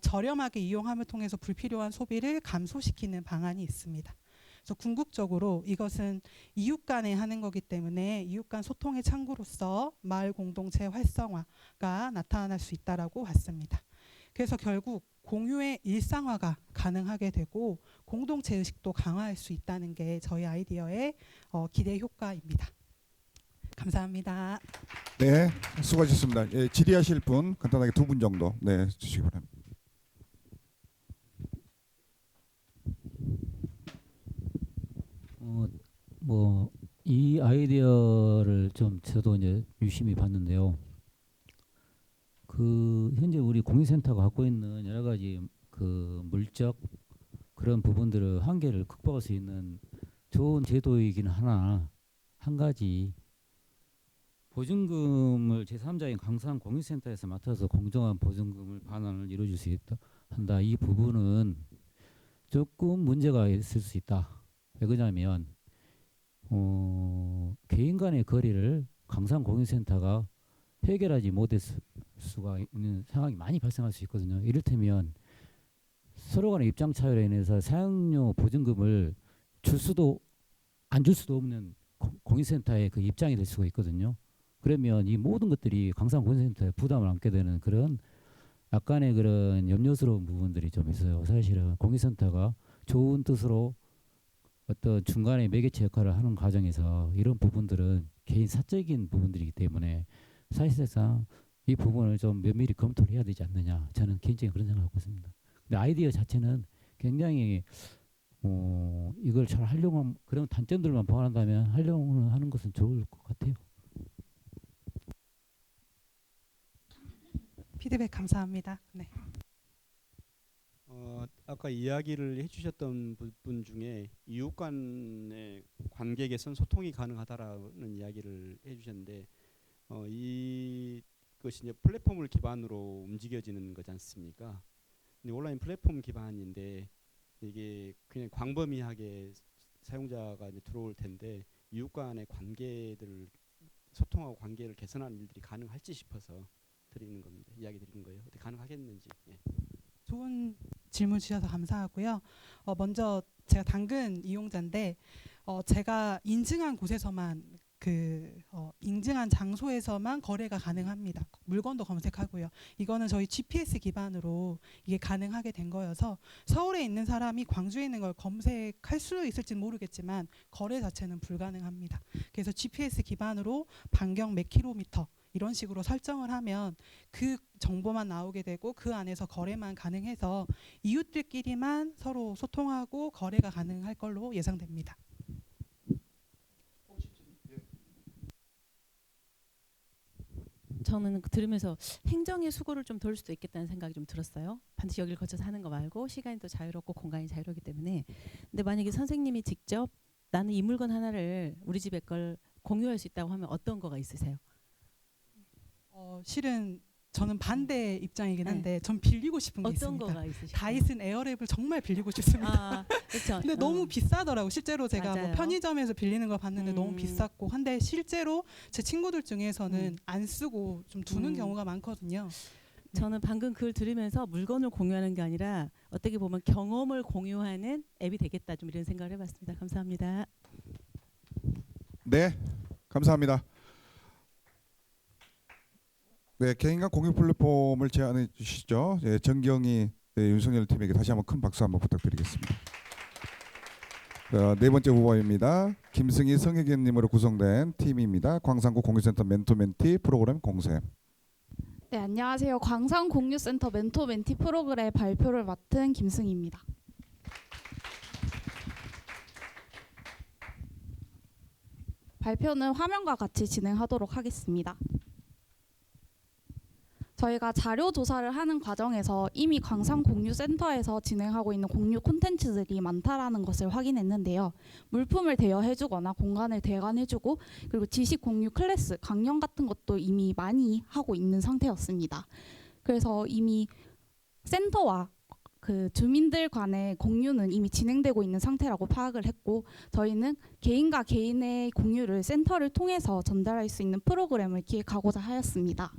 [SPEAKER 7] 저렴하게 이용함을 통해서 불필요한 소비를 감소시키는 방안이 있습니다. 그래서 궁극적으로 이것은 이웃 간에 하는 거기 때문에 이웃 간 소통의 창구로서 마을 공동체 활성화가 나타날 수 있다라고 봤습니다. 그래서 결국 공유의 일상화가 가능하게 되고 공동체 의식도 강화할 수 있다는 게 저희 아이디어의 기대 효과입니다. 감사합니다.
[SPEAKER 1] 네, 수고하셨습니다. 예, 질의하실 분 간단하게 2분 정도 주시기 바랍니다.
[SPEAKER 8] 뭐 이 아이디어를 좀 저도 이제 유심히 봤는데요. 그 현재 우리 공유센터가 갖고 있는 여러 가지 그 물적 그런 부분들의 한계를 극복할 수 있는 좋은 제도이긴 하나, 한 가지 보증금을 제3자인 강산 공유센터에서 맡아서 공정한 보증금을 반환을 이루어줄 수 있다 한다. 이 부분은 조금 문제가 있을 수 있다. 왜 그러냐면 개인 간의 거래를 강산 공유센터가 해결하지 못할 수가 있는 상황이 많이 발생할 수 있거든요. 이를테면 서로 간의 입장 차이로 인해서 사용료 보증금을 줄 수도 안 줄 수도 없는 공유센터의 그 입장이 될 수가 있거든요. 그러면 이 모든 것들이 강산 공유센터에 부담을 안게 되는 그런 약간의 그런 염려스러운 부분들이 좀 있어요. 사실은 공유센터가 좋은 뜻으로 어떤 중간에 매개체 역할을 하는 과정에서 이런 부분들은 개인 사적인 부분들이기 때문에 사실상 이 부분을 좀 면밀히 검토를 해야 되지 않느냐, 저는 개인적인 그런 생각을 하고 있습니다. 근데 아이디어 자체는 굉장히 이걸 잘 활용하면, 그런 단점들만 보완한다면 활용을 하는 것은 좋을 것 같아요.
[SPEAKER 7] 피드백 감사합니다. 네.
[SPEAKER 9] 아까 이야기를 해주셨던 분 중에 이웃 간의 관계 개선 소통이 가능하다라는 이야기를 해주셨는데 이것이 이제 플랫폼을 기반으로 움직여지는 거지 않습니까? 근데 온라인 플랫폼 기반인데 이게 그냥 광범위하게 사용자가 이제 들어올 텐데 이웃 간의 관계들을 소통하고 관계를 개선하는 일들이 가능할지 싶어서 드리는 겁니다. 이야기 드리는 거예요. 어떻게 가능하겠는지. 예.
[SPEAKER 7] 좋은 질문 주셔서 감사하고요. 먼저 제가 당근 이용자인데 제가 인증한 곳에서만 인증한 장소에서만 거래가 가능합니다. 물건도 검색하고요. 이거는 저희 GPS 기반으로 이게 가능하게 된 거여서 서울에 있는 사람이 광주에 있는 걸 검색할 수 있을지는 모르겠지만 거래 자체는 불가능합니다. 그래서 GPS 기반으로 반경 몇 킬로미터 이런 식으로 설정을 하면 그 정보만 나오게 되고 그 안에서 거래만 가능해서 이웃들끼리만 서로 소통하고 거래가 가능할 걸로 예상됩니다.
[SPEAKER 3] 저는 들으면서 행정의 수고를 좀 덜 수도 있겠다는 생각이 좀 들었어요. 반드시 여기를 거쳐서 하는 거 말고 시간이 또 자유롭고 공간이 자유롭기 때문에. 근데 만약에 선생님이 직접 나는 이 물건 하나를 우리 집에 걸 공유할 수 있다고 하면 어떤 거가 있으세요?
[SPEAKER 7] 실은 저는 반대 입장이긴 한데 전 빌리고 싶은 게
[SPEAKER 3] 어떤
[SPEAKER 7] 있습니다.
[SPEAKER 3] 거가 있으실까요?
[SPEAKER 7] 다이슨 에어랩을 정말 빌리고 싶습니다.
[SPEAKER 3] 그렇죠.
[SPEAKER 7] 근데 너무 비싸더라고. 실제로 제가 뭐
[SPEAKER 3] 맞아요.
[SPEAKER 7] 편의점에서 빌리는 걸 봤는데 너무
[SPEAKER 3] 음.
[SPEAKER 7] 비쌌고 한데 실제로 제 친구들 중에서는 안 쓰고 좀 두는 경우가 많거든요.
[SPEAKER 3] 저는 방금 그걸 들으면서 물건을 공유하는 게 아니라 어떻게 보면 경험을 공유하는 앱이 되겠다 좀 이런 생각을 해봤습니다. 감사합니다.
[SPEAKER 1] 네, 감사합니다. 네, 개인간 공유 플랫폼을 제안해 주시죠. 예, 정경희 윤석열 팀에게 다시 한번 큰 박수 한번 부탁드리겠습니다. 네 번째 후보입니다. 김승희 성혜견님으로 구성된 팀입니다. 광산구 공유센터 멘토멘티 프로그램 공세.
[SPEAKER 10] 네, 안녕하세요. 광산공유센터 멘토멘티 프로그램 발표를 맡은 김승희입니다. 발표는 화면과 같이 진행하도록 하겠습니다. 저희가 자료 조사를 하는 과정에서 이미 광산공유센터에서 진행하고 있는 공유 콘텐츠들이 많다라는 것을 확인했는데요. 물품을 대여해주거나 공간을 대관해주고 그리고 지식 공유 클래스, 강연 같은 것도 이미 많이 하고 있는 상태였습니다. 그래서 이미 센터와 그 주민들 간의 공유는 이미 진행되고 있는 상태라고 파악을 했고 저희는 개인과 개인의 공유를 센터를 통해서 전달할 수 있는 프로그램을 기획하고자 하였습니다.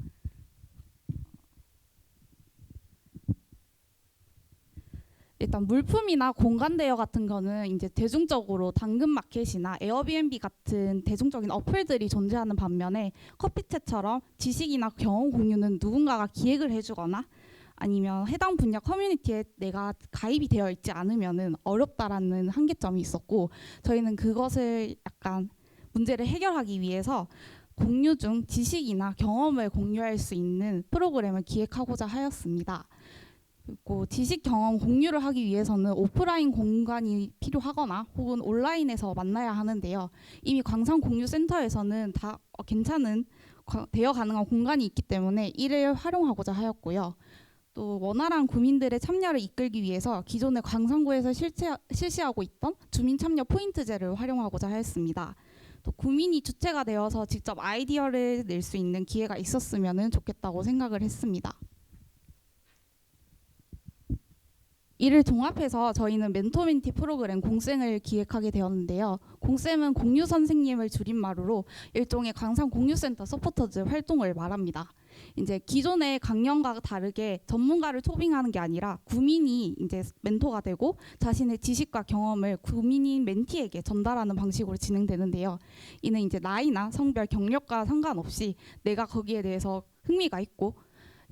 [SPEAKER 10] 일단 물품이나 공간 대여 같은 거는 이제 대중적으로 당근마켓이나 에어비앤비 같은 대중적인 어플들이 존재하는 반면에 커피챗처럼 지식이나 경험 공유는 누군가가 기획을 해주거나 아니면 해당 분야 커뮤니티에 내가 가입이 되어 있지 않으면은 어렵다라는 한계점이 있었고 저희는 그것을 약간 문제를 해결하기 위해서 공유 중 지식이나 경험을 공유할 수 있는 프로그램을 기획하고자 하였습니다. 그리고 지식 경험 공유를 하기 위해서는 오프라인 공간이 필요하거나 혹은 온라인에서 만나야 하는데요. 이미 광산공유센터에서는 다 괜찮은 대여 가능한 공간이 있기 때문에 이를 활용하고자 하였고요. 또 원활한 구민들의 참여를 이끌기 위해서 기존의 광산구에서 실시하고 있던 주민 참여 포인트제를 활용하고자 하였습니다. 또 구민이 주체가 되어서 직접 아이디어를 낼 수 있는 기회가 있었으면 좋겠다고 생각을 했습니다. 이를 종합해서 저희는 멘토멘티 프로그램 공생을 기획하게 되었는데요. 공쌤은 공유 선생님을 줄임말로 일종의 광산 공유센터 서포터즈 활동을 말합니다. 이제 기존의 강연과 다르게 전문가를 초빙하는 게 아니라 구민이 이제 멘토가 되고 자신의 지식과 경험을 구민인 멘티에게 전달하는 방식으로 진행되는데요. 이는 이제 나이나 성별, 경력과 상관없이 내가 거기에 대해서 흥미가 있고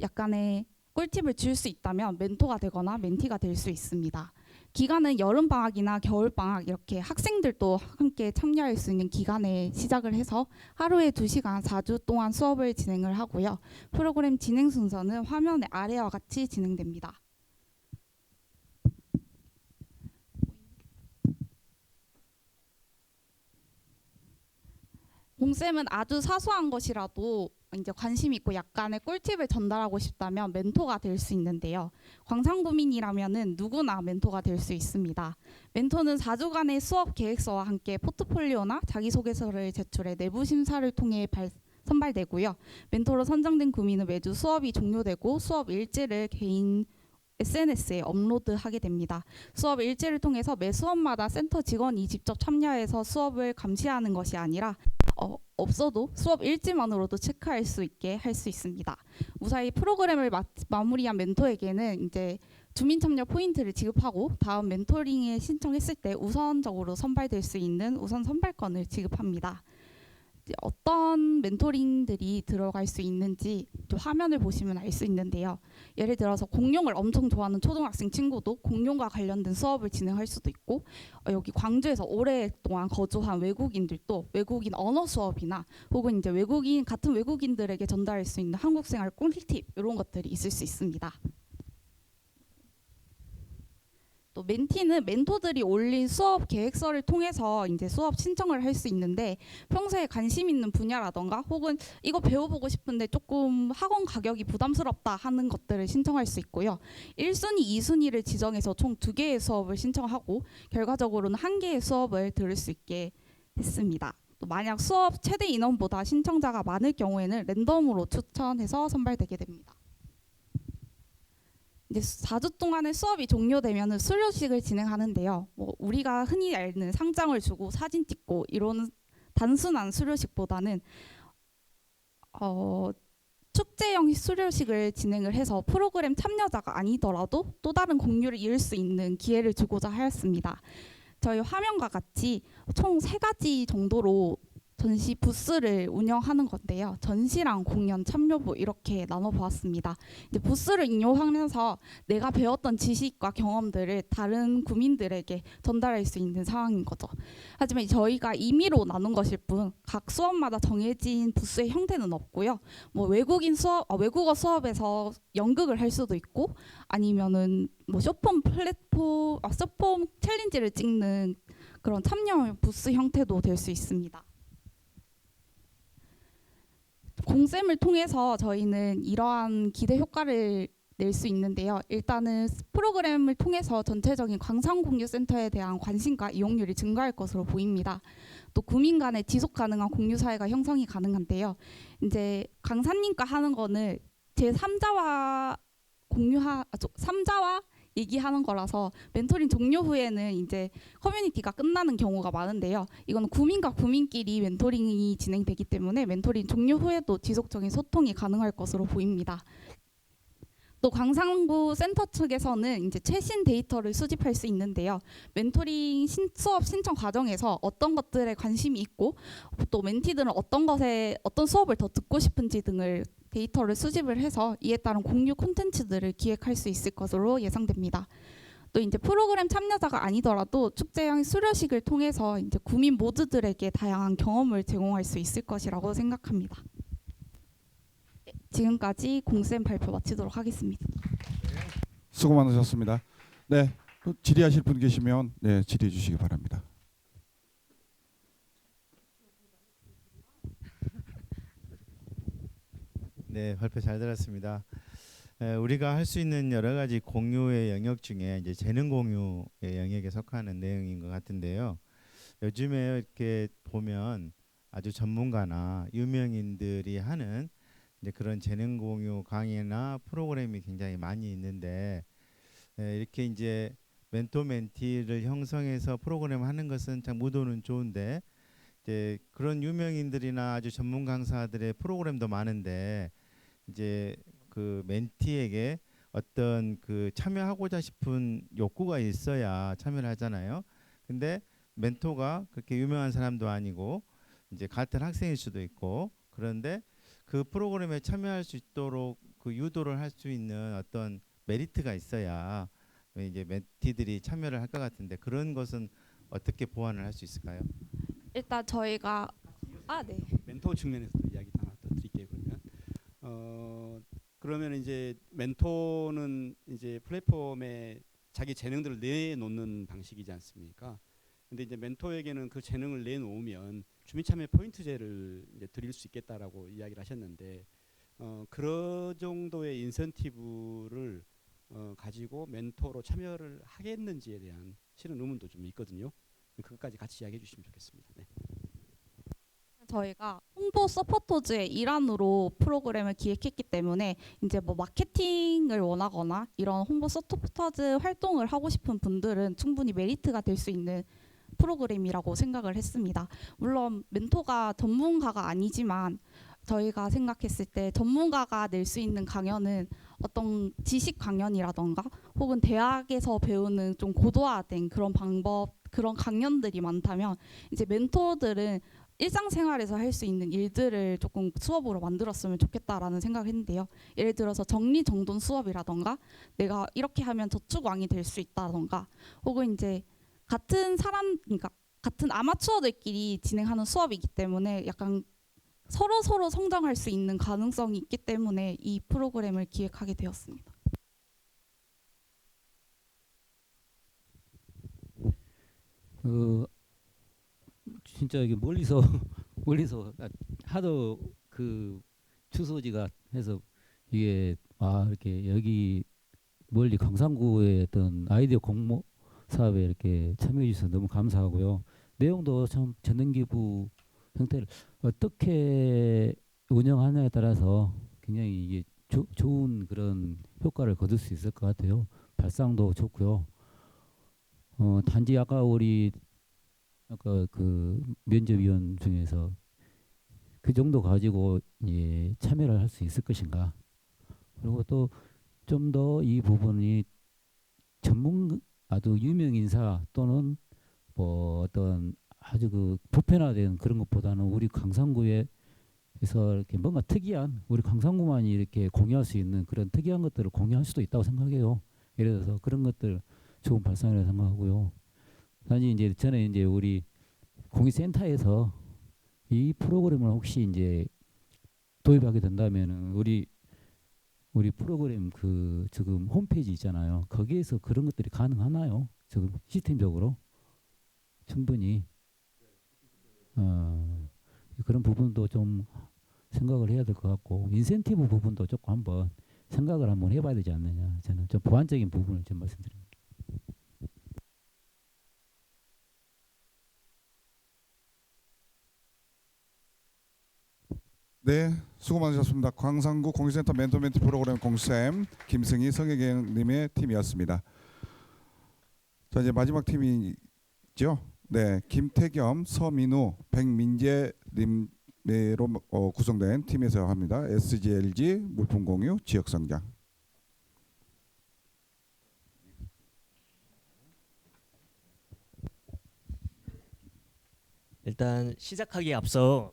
[SPEAKER 10] 약간의 꿀팁을 줄 수 있다면 멘토가 되거나 멘티가 될 수 있습니다. 기간은 여름방학이나 겨울방학 이렇게 학생들도 함께 참여할 수 있는 기간에 시작을 해서 하루에 2시간 4주 동안 수업을 진행을 하고요. 프로그램 진행 순서는 화면의 아래와 같이 진행됩니다. 공쌤은 아주 사소한 것이라도 이제 관심 있고 약간의 꿀팁을 전달하고 싶다면 멘토가 될 수 있는데요. 광산구민이라면은 누구나 멘토가 될 수 있습니다. 멘토는 4주간의 수업 계획서와 함께 포트폴리오나 자기소개서를 제출해 내부 심사를 통해 선발되고요. 멘토로 선정된 구민은 매주 수업이 종료되고 수업 일지를 개인 SNS에 업로드하게 됩니다. 수업 일지를 통해서 매 수업마다 센터 직원이 직접 참여해서 수업을 감시하는 것이 아니라 없어도 수업 일지만으로도 체크할 수 있게 할 수 있습니다. 무사히 프로그램을 마무리한 멘토에게는 이제 주민 참여 포인트를 지급하고 다음 멘토링에 신청했을 때 우선적으로 선발될 수 있는 우선 선발권을 지급합니다. 어떤 멘토링들이 들어갈 수 있는지 좀 화면을 보시면 알 수 있는데요. 예를 들어서 공룡을 엄청 좋아하는 초등학생 친구도 공룡과 관련된 수업을 진행할 수도 있고 여기 광주에서 오랫동안 거주한 외국인들도 외국인 언어 수업이나 혹은 이제 같은 외국인들에게 전달할 수 있는 한국 생활 꿀팁 이런 것들이 있을 수 있습니다. 또 멘티는 멘토들이 올린 수업 계획서를 통해서 이제 수업 신청을 할 수 있는데 평소에 관심 있는 분야라던가 혹은 이거 배워보고 싶은데 조금 학원 가격이 부담스럽다 하는 것들을 신청할 수 있고요. 1순위, 2순위를 지정해서 총 2개의 수업을 신청하고 결과적으로는 1개의 수업을 들을 수 있게 했습니다. 또 만약 수업 최대 인원보다 신청자가 많을 경우에는 랜덤으로 추천해서 선발되게 됩니다. 이제 4주 동안의 수업이 종료되면 수료식을 진행하는데요. 우리가 흔히 알는 상장을 주고 사진 찍고 이런 단순한 수료식보다는 축제형 수료식을 진행을 해서 프로그램 참여자가 아니더라도 또 다른 공유를 이을 수 있는 기회를 주고자 하였습니다. 저희 화면과 같이 총 3가지 정도로 전시 부스를 운영하는 건데요. 전시랑 공연, 참여부 이렇게 나눠보았습니다. 이제 부스를 이용하면서 내가 배웠던 지식과 경험들을 다른 구민들에게 전달할 수 있는 상황인 거죠. 하지만 저희가 임의로 나눈 것일 뿐 각 수업마다 정해진 부스의 형태는 없고요. 외국어 수업에서 연극을 할 수도 있고 아니면은 쇼폼 챌린지를 찍는 그런 참여 부스 형태도 될 수 있습니다. 공쌤을 통해서 저희는 이러한 기대 효과를 낼 수 있는데요. 일단은 프로그램을 통해서 전체적인 광산공유센터에 대한 관심과 이용률이 증가할 것으로 보입니다. 또 구민 간의 지속 가능한 공유 사회가 형성이 가능한데요. 이제 강사님과 하는 거는 제 3자와 얘기하는 거라서 멘토링 종료 후에는 이제 커뮤니티가 끝나는 경우가 많은데요. 이건 구민과 구민끼리 멘토링이 진행되기 때문에 멘토링 종료 후에도 지속적인 소통이 가능할 것으로 보입니다. 또 광산구 센터 측에서는 이제 최신 데이터를 수집할 수 있는데요. 멘토링 수업 신청 과정에서 어떤 것들에 관심이 있고 또 멘티들은 어떤 수업을 더 듣고 싶은지 등을 데이터를 수집을 해서 이에 따른 공유 콘텐츠들을 기획할 수 있을 것으로 예상됩니다. 또 이제 프로그램 참여자가 아니더라도 축제형 수료식을 통해서 이제 구민 모두들에게 다양한 경험을 제공할 수 있을 것이라고 생각합니다. 지금까지 공쌤 발표 마치도록 하겠습니다.
[SPEAKER 1] 수고 많으셨습니다. 네, 또 질의하실 분 계시면 질의해 주시기 바랍니다.
[SPEAKER 4] 네, 발표 잘 들었습니다. 우리가 할 수 있는 여러 가지 공유의 영역 중에 이제 재능 공유의 영역에 속하는 내용인 것 같은데요. 요즘에 이렇게 보면 아주 전문가나 유명인들이 하는 이제 그런 재능 공유 강의나 프로그램이 굉장히 많이 있는데 이렇게 이제 멘토 멘티를 형성해서 프로그램 하는 것은 참 의도는 좋은데 이제 그런 유명인들이나 아주 전문 강사들의 프로그램도 많은데 이제 그 멘티에게 어떤 그 참여하고자 싶은 욕구가 있어야 참여를 하잖아요. 근데 멘토가 그렇게 유명한 사람도 아니고 이제 같은 학생일 수도 있고 그런데 그 프로그램에 참여할 수 있도록 그 유도를 할 수 있는 어떤 메리트가 있어야 이제 멘티들이 참여를 할 것 같은데 그런 것은 어떻게 보완을 할 수 있을까요?
[SPEAKER 10] 일단 저희가 네.
[SPEAKER 9] 멘토 측면에서도 이야기 하나 더 드릴게요. 그러면 이제 멘토는 이제 플랫폼에 자기 재능들을 내놓는 방식이지 않습니까? 근데 이제 멘토에게는 그 재능을 내놓으면 주민참여 포인트제를 이제 드릴 수 있겠다라고 이야기를 하셨는데 그런 정도의 인센티브를 가지고 멘토로 참여를 하겠는지에 대한 실은 의문도 좀 있거든요. 그것까지 같이 이야기해 주시면 좋겠습니다. 네.
[SPEAKER 10] 저희가 홍보 서포터즈의 일환으로 프로그램을 기획했기 때문에 이제 뭐 마케팅을 원하거나 이런 홍보 서포터즈 활동을 하고 싶은 분들은 충분히 메리트가 될 수 있는 프로그램이라고 생각을 했습니다. 물론 멘토가 전문가가 아니지만 저희가 생각했을 때 전문가가 낼 수 있는 강연은 어떤 지식 강연이라던가 혹은 대학에서 배우는 좀 고도화된 그런 방법, 그런 강연들이 많다면 이제 멘토들은 일상생활에서 할 수 있는 일들을 조금 수업으로 만들었으면 좋겠다라는 생각을 했는데요. 예를 들어서 정리정돈 수업이라던가 내가 이렇게 하면 저축왕이 될 수 있다던가 혹은 이제 같은 사람, 그러니까 같은 아마추어들끼리 진행하는 수업이기 때문에 약간 서로 성장할 수 있는 가능성이 있기 때문에 이 프로그램을 기획하게 되었습니다.
[SPEAKER 8] 진짜 이게 멀리서 하도 그 주소지가 해서 이게 이렇게 여기 멀리 강산구의 어떤 아이디어 공모 사업에 이렇게 참여해 주셔서 너무 감사하고요. 내용도 참 재능기부 형태를 어떻게 운영하느냐에 따라서 굉장히 이게 좋은 그런 효과를 거둘 수 있을 것 같아요. 발상도 좋고요. 단지 아까 그 면접위원 중에서 그 정도 가지고 참여를 할 수 있을 것인가. 그리고 또 좀 더 이 부분이 아주 유명 인사 또는 뭐 어떤 아주 그 보편화된 그런 것보다는 우리 강산구에서 이렇게 뭔가 특이한 우리 강산구만이 이렇게 공유할 수 있는 그런 특이한 것들을 공유할 수도 있다고 생각해요. 예를 들어서 그런 것들 좋은 발상이라고 생각하고요. 단지 이제 저는 이제 우리 공익센터에서 이 프로그램을 혹시 이제 도입하게 된다면은 우리 프로그램 그 지금 홈페이지 있잖아요. 거기에서 그런 것들이 가능하나요? 지금 시스템적으로 충분히 그런 부분도 좀 생각을 해야 될 것 같고 인센티브 부분도 조금 한번 생각을 한번 해봐야 되지 않느냐. 저는 좀 보완적인 부분을 좀 말씀드립니다.
[SPEAKER 1] 네, 수고 많으셨습니다. 광산구 공익센터 멘토 프로그램 공쌤 김승희 성혜경님의 팀이었습니다. 자, 이제 마지막 팀이죠. 네, 김태겸, 서민우, 백민재님으로 구성된 팀에서 합니다. SGLG 물품공유 지역성장.
[SPEAKER 11] 일단 시작하기에 앞서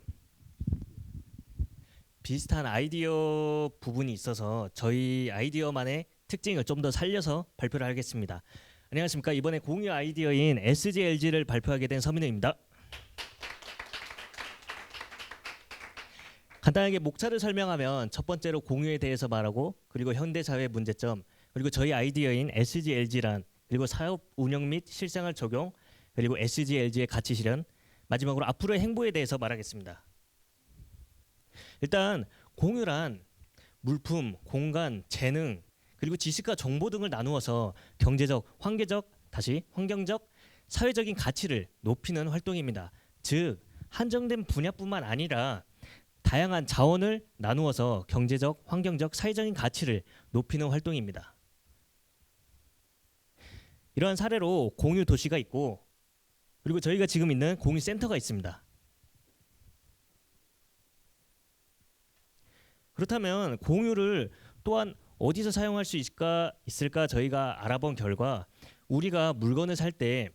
[SPEAKER 11] 비슷한 아이디어 부분이 있어서 저희 아이디어만의 특징을 좀 더 살려서 발표를 하겠습니다. 안녕하십니까. 이번에 공유 아이디어인 SGLG를 발표하게 된 서민우입니다. 간단하게 목차를 설명하면 첫 번째로 공유에 대해서 말하고 그리고 현대사회 문제점 그리고 저희 아이디어인 SGLG란 그리고 사업 운영 및 실생활 적용 그리고 SGLG의 가치 실현 마지막으로 앞으로의 행보에 대해서 말하겠습니다. 일단 공유란 물품, 공간, 재능 그리고 지식과 정보 등을 나누어서 경제적, 환경적, 사회적인 가치를 높이는 활동입니다. 즉 한정된 분야뿐만 아니라 다양한 자원을 나누어서 경제적, 환경적, 사회적인 가치를 높이는 활동입니다. 이러한 사례로 공유 도시가 있고 그리고 저희가 지금 있는 공유 센터가 있습니다. 그렇다면 공유를 또한 어디서 사용할 수 있을까 저희가 알아본 결과 우리가 물건을 살 때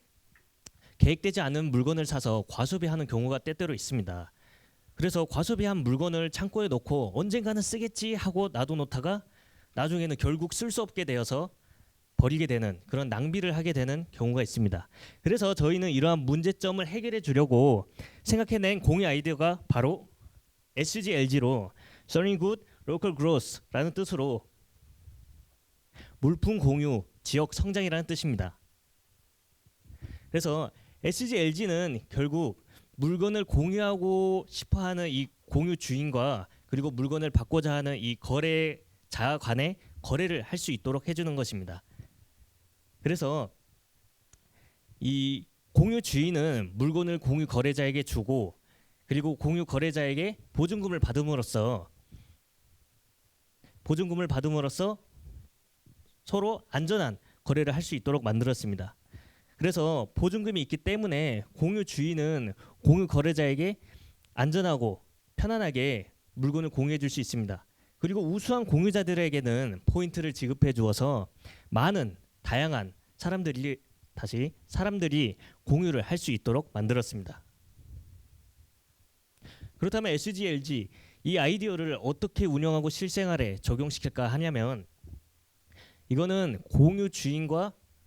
[SPEAKER 11] 계획되지 않은 물건을 사서 과소비하는 경우가 때때로 있습니다. 그래서 과소비한 물건을 창고에 넣고 언젠가는 쓰겠지 하고 놔두놓다가 나중에는 결국 쓸 수 없게 되어서 버리게 되는 그런 낭비를 하게 되는 경우가 있습니다. 그래서 저희는 이러한 문제점을 해결해 주려고 생각해낸 공유 아이디어가 바로 SGLG로 Serving Good Local Growth라는 뜻으로 물품 공유, 지역 성장이라는 뜻입니다. 그래서 SG LG는 결국 물건을 공유하고 싶어하는 이 공유 주인과 그리고 물건을 바꾸자 하는 이 거래자 간의 거래를 할 수 있도록 해주는 것입니다. 그래서 이 공유 주인은 물건을 공유 거래자에게 주고 그리고 공유 거래자에게 보증금을 받음으로써 서로 안전한 거래를 할 수 있도록 만들었습니다. 그래서 보증금이 있기 때문에 공유 주인은 공유 거래자에게 안전하고 편안하게 물건을 공유해 줄 수 있습니다. 그리고 우수한 공유자들에게는 포인트를 지급해 주어서 많은 다양한 사람들이 공유를 할 수 있도록 만들었습니다. 그렇다면 SG, LG 이 아이디어를 어떻게 운영하고 실생활에 적용시킬까 하냐면 이거는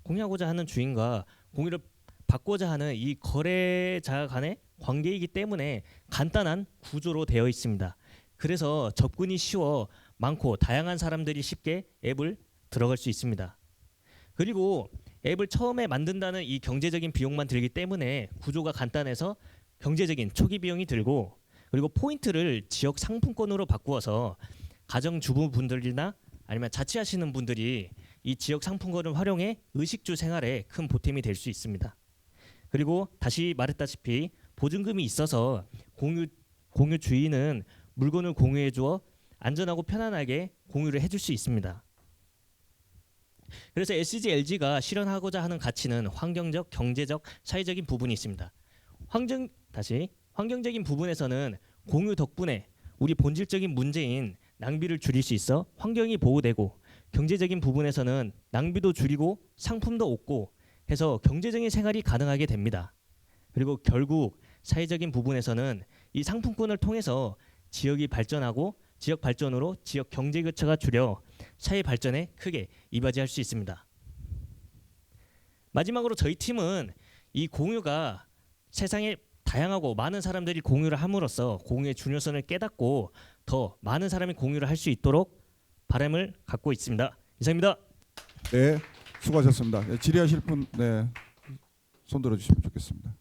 [SPEAKER 11] 공유하고자 하는 주인과 공유를 받고자 하는 이 거래자 간의 관계이기 때문에 간단한 구조로 되어 있습니다. 그래서 접근이 쉬워 많고 다양한 사람들이 쉽게 앱을 들어갈 수 있습니다. 그리고 앱을 처음에 만든다는 이 경제적인 비용만 들기 때문에 구조가 간단해서 경제적인 초기 비용이 들고 그리고 포인트를 지역 상품권으로 바꾸어서 가정주부분들이나 아니면 자취하시는 분들이 이 지역 상품권을 활용해 의식주 생활에 큰 보탬이 될 수 있습니다. 그리고 다시 말했다시피 보증금이 있어서 공유 주인은 물건을 공유해 주어 안전하고 편안하게 공유를 해줄 수 있습니다. 그래서 SG, LG가 실현하고자 하는 가치는 환경적, 경제적, 사회적인 부분이 있습니다. 환경적인 부분에서는 공유 덕분에 우리 본질적인 문제인 낭비를 줄일 수 있어 환경이 보호되고 경제적인 부분에서는 낭비도 줄이고 상품도 얻고 해서 경제적인 생활이 가능하게 됩니다. 그리고 결국 사회적인 부분에서는 이 상품권을 통해서 지역이 발전하고 지역 발전으로 지역 경제 교차가 줄여 사회 발전에 크게 이바지할 수 있습니다. 마지막으로 저희 팀은 이 공유가 세상에 다양하고 많은 사람들이 공유를 함으로써 공유의 중요성을 깨닫고 더 많은 사람이 공유를 할 수 있도록 바람을 갖고 있습니다. 이상입니다.
[SPEAKER 1] 네, 수고하셨습니다. 네, 질의하실 분, 손 들어주시면 좋겠습니다.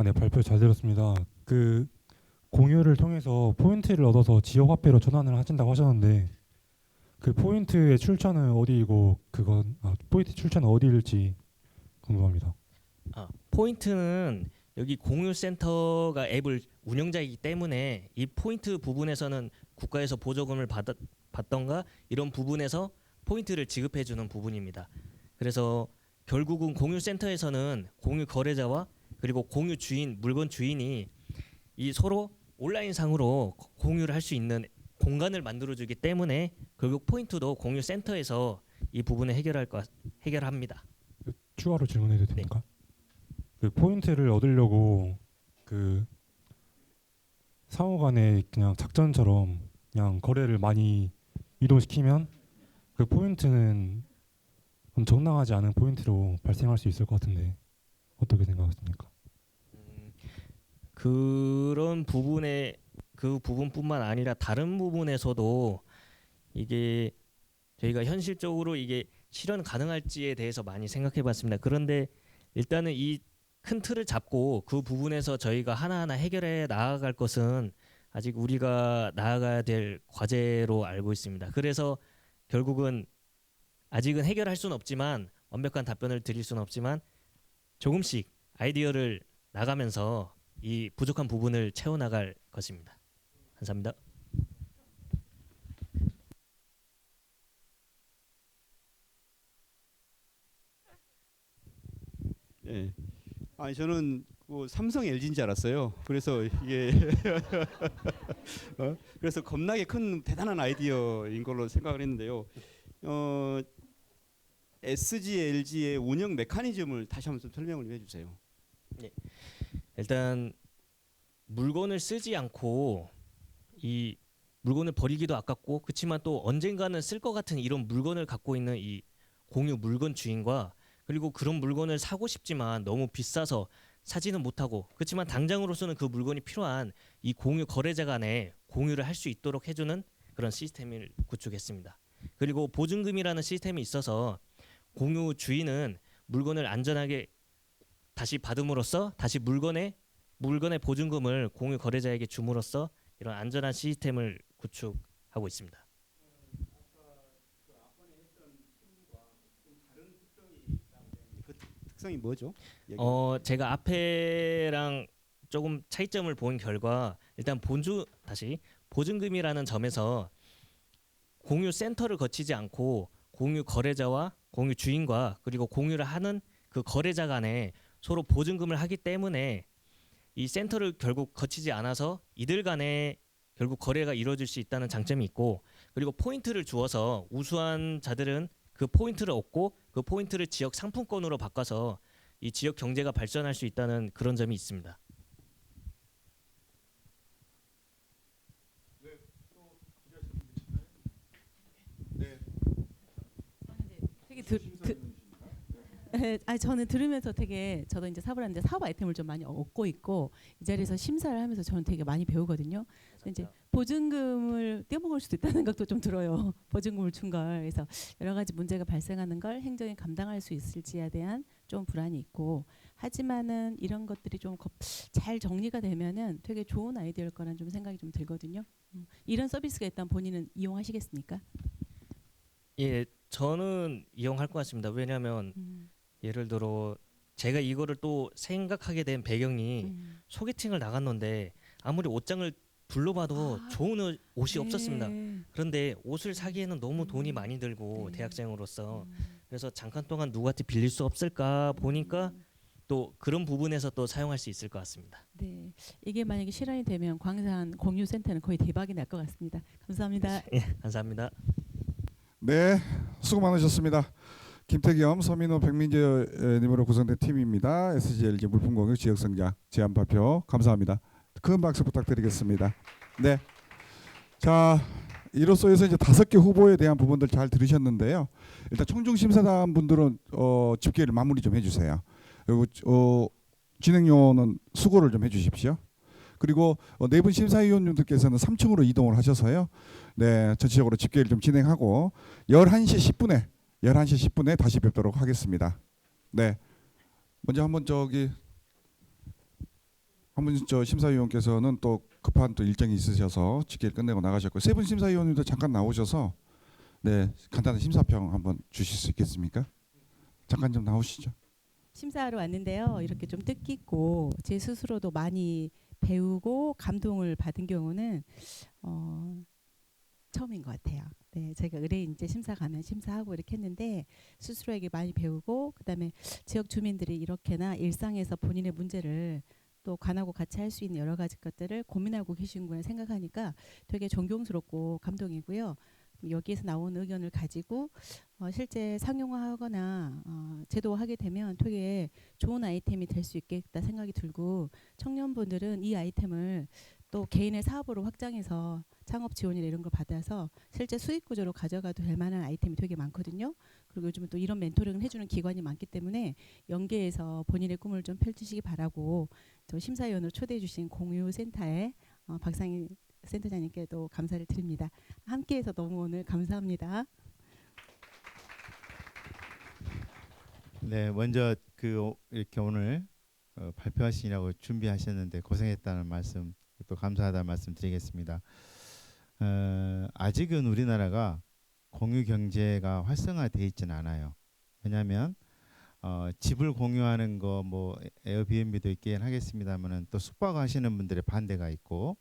[SPEAKER 6] 네, 발표 잘 들었습니다. 그 공유를 통해서 포인트를 얻어서 지역 화폐로 전환을 하신다고 하셨는데 그 포인트의 출처는 어디이고 포인트 출처는 어디일지 궁금합니다.
[SPEAKER 11] 포인트는 여기 공유센터가 앱을 운영자이기 때문에 이 포인트 부분에서는 국가에서 보조금을 받던가 이런 부분에서 포인트를 지급해 주는 부분입니다. 그래서 결국은 공유센터에서는 공유 거래자와 그리고 공유 주인, 물건 주인이 이 서로 온라인상으로 공유를 할 수 있는 공간을 만들어주기 때문에 결국 포인트도 공유센터에서 이 부분을 해결합니다.
[SPEAKER 6] 추가로 질문해도 됩니까? 그 포인트를 얻으려고 그 상호간에 그냥 작전처럼 그냥 거래를 많이 이동시키면 그 포인트는 정당하지 않은 포인트로 발생할 수 있을 것 같은데 어떻게 생각하십니까?
[SPEAKER 11] 그런 그 부분뿐만 아니라 다른 부분에서도 이게 저희가 현실적으로 이게 실현 가능할지에 대해서 많이 생각해봤습니다. 그런데 일단은 이 큰 틀을 잡고 그 부분에서 저희가 하나하나 해결해 나아갈 것은 아직 우리가 나아가야 될 과제로 알고 있습니다. 그래서 결국은 아직은 해결할 수는 없지만 완벽한 답변을 드릴 수는 없지만 조금씩 아이디어를 나가면서 이 부족한 부분을 채워나갈 것입니다. 감사합니다.
[SPEAKER 9] 네. 아니 저는 뭐 삼성 LG인 줄 알았어요. 그래서 이게 그래서 겁나게 큰 대단한 아이디어인 걸로 생각을 했는데요. SG LG의 운영 메커니즘을 다시 한번 좀 설명을 좀 해주세요.
[SPEAKER 11] 네. 일단 물건을 쓰지 않고 이 물건을 버리기도 아깝고 그렇지만 또 언젠가는 쓸 것 같은 이런 물건을 갖고 있는 이 공유 물건 주인과 그리고 그런 물건을 사고 싶지만 너무 비싸서 사지는 못하고 그렇지만 당장으로서는 그 물건이 필요한 이 공유 거래자 간에 공유를 할 수 있도록 해주는 그런 시스템을 구축했습니다. 그리고 보증금이라는 시스템이 있어서 공유 주인은 물건을 안전하게 다시 받음으로써 다시 물건의 보증금을 공유 거래자에게 줌으로써 이런 안전한 시스템을 구축하고 있습니다.
[SPEAKER 9] 그 특성이 뭐죠?
[SPEAKER 11] 제가 앞에랑 조금 차이점을 본 결과 일단 보증금이라는 점에서 공유 센터를 거치지 않고 공유 거래자와 공유 주인과 그리고 공유를 하는 그 거래자 간에 서로 보증금을 하기 때문에 이 센터를 결국 거치지 않아서 이들 간에 결국 거래가 이루어질 수 있다는 장점이 있고, 그리고 포인트를 주어서 우수한 자들은 그 포인트를 얻고 그 포인트를 지역 상품권으로 바꿔서 이 지역 경제가 발전할 수 있다는 그런 점이 있습니다.
[SPEAKER 3] 되게 저는 들으면서 되게 저도 이제 사업을 하는데 사업 아이템을 좀 많이 얻고 있고 이 자리에서 심사를 하면서 저는 되게 많이 배우거든요. 근데 이제 보증금을 떼먹을 수도 있다는 생각도 좀 들어요. 보증금을 준 걸. 그래서 여러 가지 문제가 발생하는 걸 행정이 감당할 수 있을지에 대한 좀 불안이 있고, 하지만은 이런 것들이 좀 잘 정리가 되면은 되게 좋은 아이디어일 거라는 좀 생각이 좀 들거든요. 이런 서비스가 있다면 본인은 이용하시겠습니까?
[SPEAKER 11] 예, 저는 이용할 것 같습니다. 왜냐하면 예를 들어 제가 이거를 또 생각하게 된 배경이 소개팅을 나갔는데 아무리 옷장을 둘러봐도 좋은 옷이 없었습니다. 그런데 옷을 사기에는 너무 돈이 많이 들고 대학생으로서 그래서 잠깐 동안 누구한테 빌릴 수 없을까 보니까 또 그런 부분에서 또 사용할 수 있을 것 같습니다.
[SPEAKER 3] 네, 이게 만약에 실현이 되면 광산 공유센터는 거의 대박이 날 것 같습니다. 감사합니다.
[SPEAKER 11] 예, 감사합니다.
[SPEAKER 1] 네, 수고 많으셨습니다. 김태겸, 서민호, 백민재 님으로 구성된 팀입니다. SGLG 물품공유 지역성장 제안 발표 감사합니다. 큰 박수 부탁드리겠습니다. 네, 자 이로써 이제 5개 후보에 대한 부분들 잘 들으셨는데요. 일단 총중심사단 분들은 집계를 마무리 좀 해주세요. 그리고 진행요원은 수고를 좀 해주십시오. 그리고 네 분 심사위원님들께서는 3층으로 이동을 하셔서요. 네, 전체적으로 집계를 좀 진행하고 11시 10분에 다시 뵙도록 하겠습니다. 네, 먼저 한번 심사위원께서는 또 급한 또 일정이 있으셔서 집계를 끝내고 나가셨고, 세 분 심사위원님도 잠깐 나오셔서 네, 간단한 심사평 한번 주실 수 있겠습니까? 잠깐 좀 나오시죠.
[SPEAKER 3] 심사하러 왔는데요. 이렇게 좀 뜻깊고 제 스스로도 많이 배우고 감동을 받은 경우는 처음인 것 같아요. 네, 제가 의뢰인 이제 심사 가면 심사하고 이렇게 했는데 스스로에게 많이 배우고, 그다음에 지역 주민들이 이렇게나 일상에서 본인의 문제를 또 관하고 같이 할 수 있는 여러 가지 것들을 고민하고 계시는구나 생각하니까 되게 존경스럽고 감동이고요. 여기에서 나온 의견을 가지고 실제 상용화하거나 제도화하게 되면 되게 좋은 아이템이 될 수 있겠다 생각이 들고, 청년분들은 이 아이템을 또 개인의 사업으로 확장해서 창업 지원이나 이런 걸 받아서 실제 수익 구조로 가져가도 될 만한 아이템이 되게 많거든요. 그리고 요즘은 또 이런 멘토링을 해주는 기관이 많기 때문에 연계해서 본인의 꿈을 좀 펼치시기 바라고, 저 심사위원으로 초대해 주신 공유센터의 박상희 센터장님께도 감사를 드립니다. 함께해서 너무 오늘 감사합니다.
[SPEAKER 4] 네, 먼저 이렇게 오늘 발표하시느라고 준비하셨는데 고생했다는 말씀, 또 감사하다는 말씀 드리겠습니다. 아직은 우리나라가 공유 경제가 활성화되어 있지는 않아요. 왜냐하면 집을 공유하는 거 뭐 에어비앤비도 있긴 하겠습니다만은 또 숙박하시는 분들의 반대가 있고,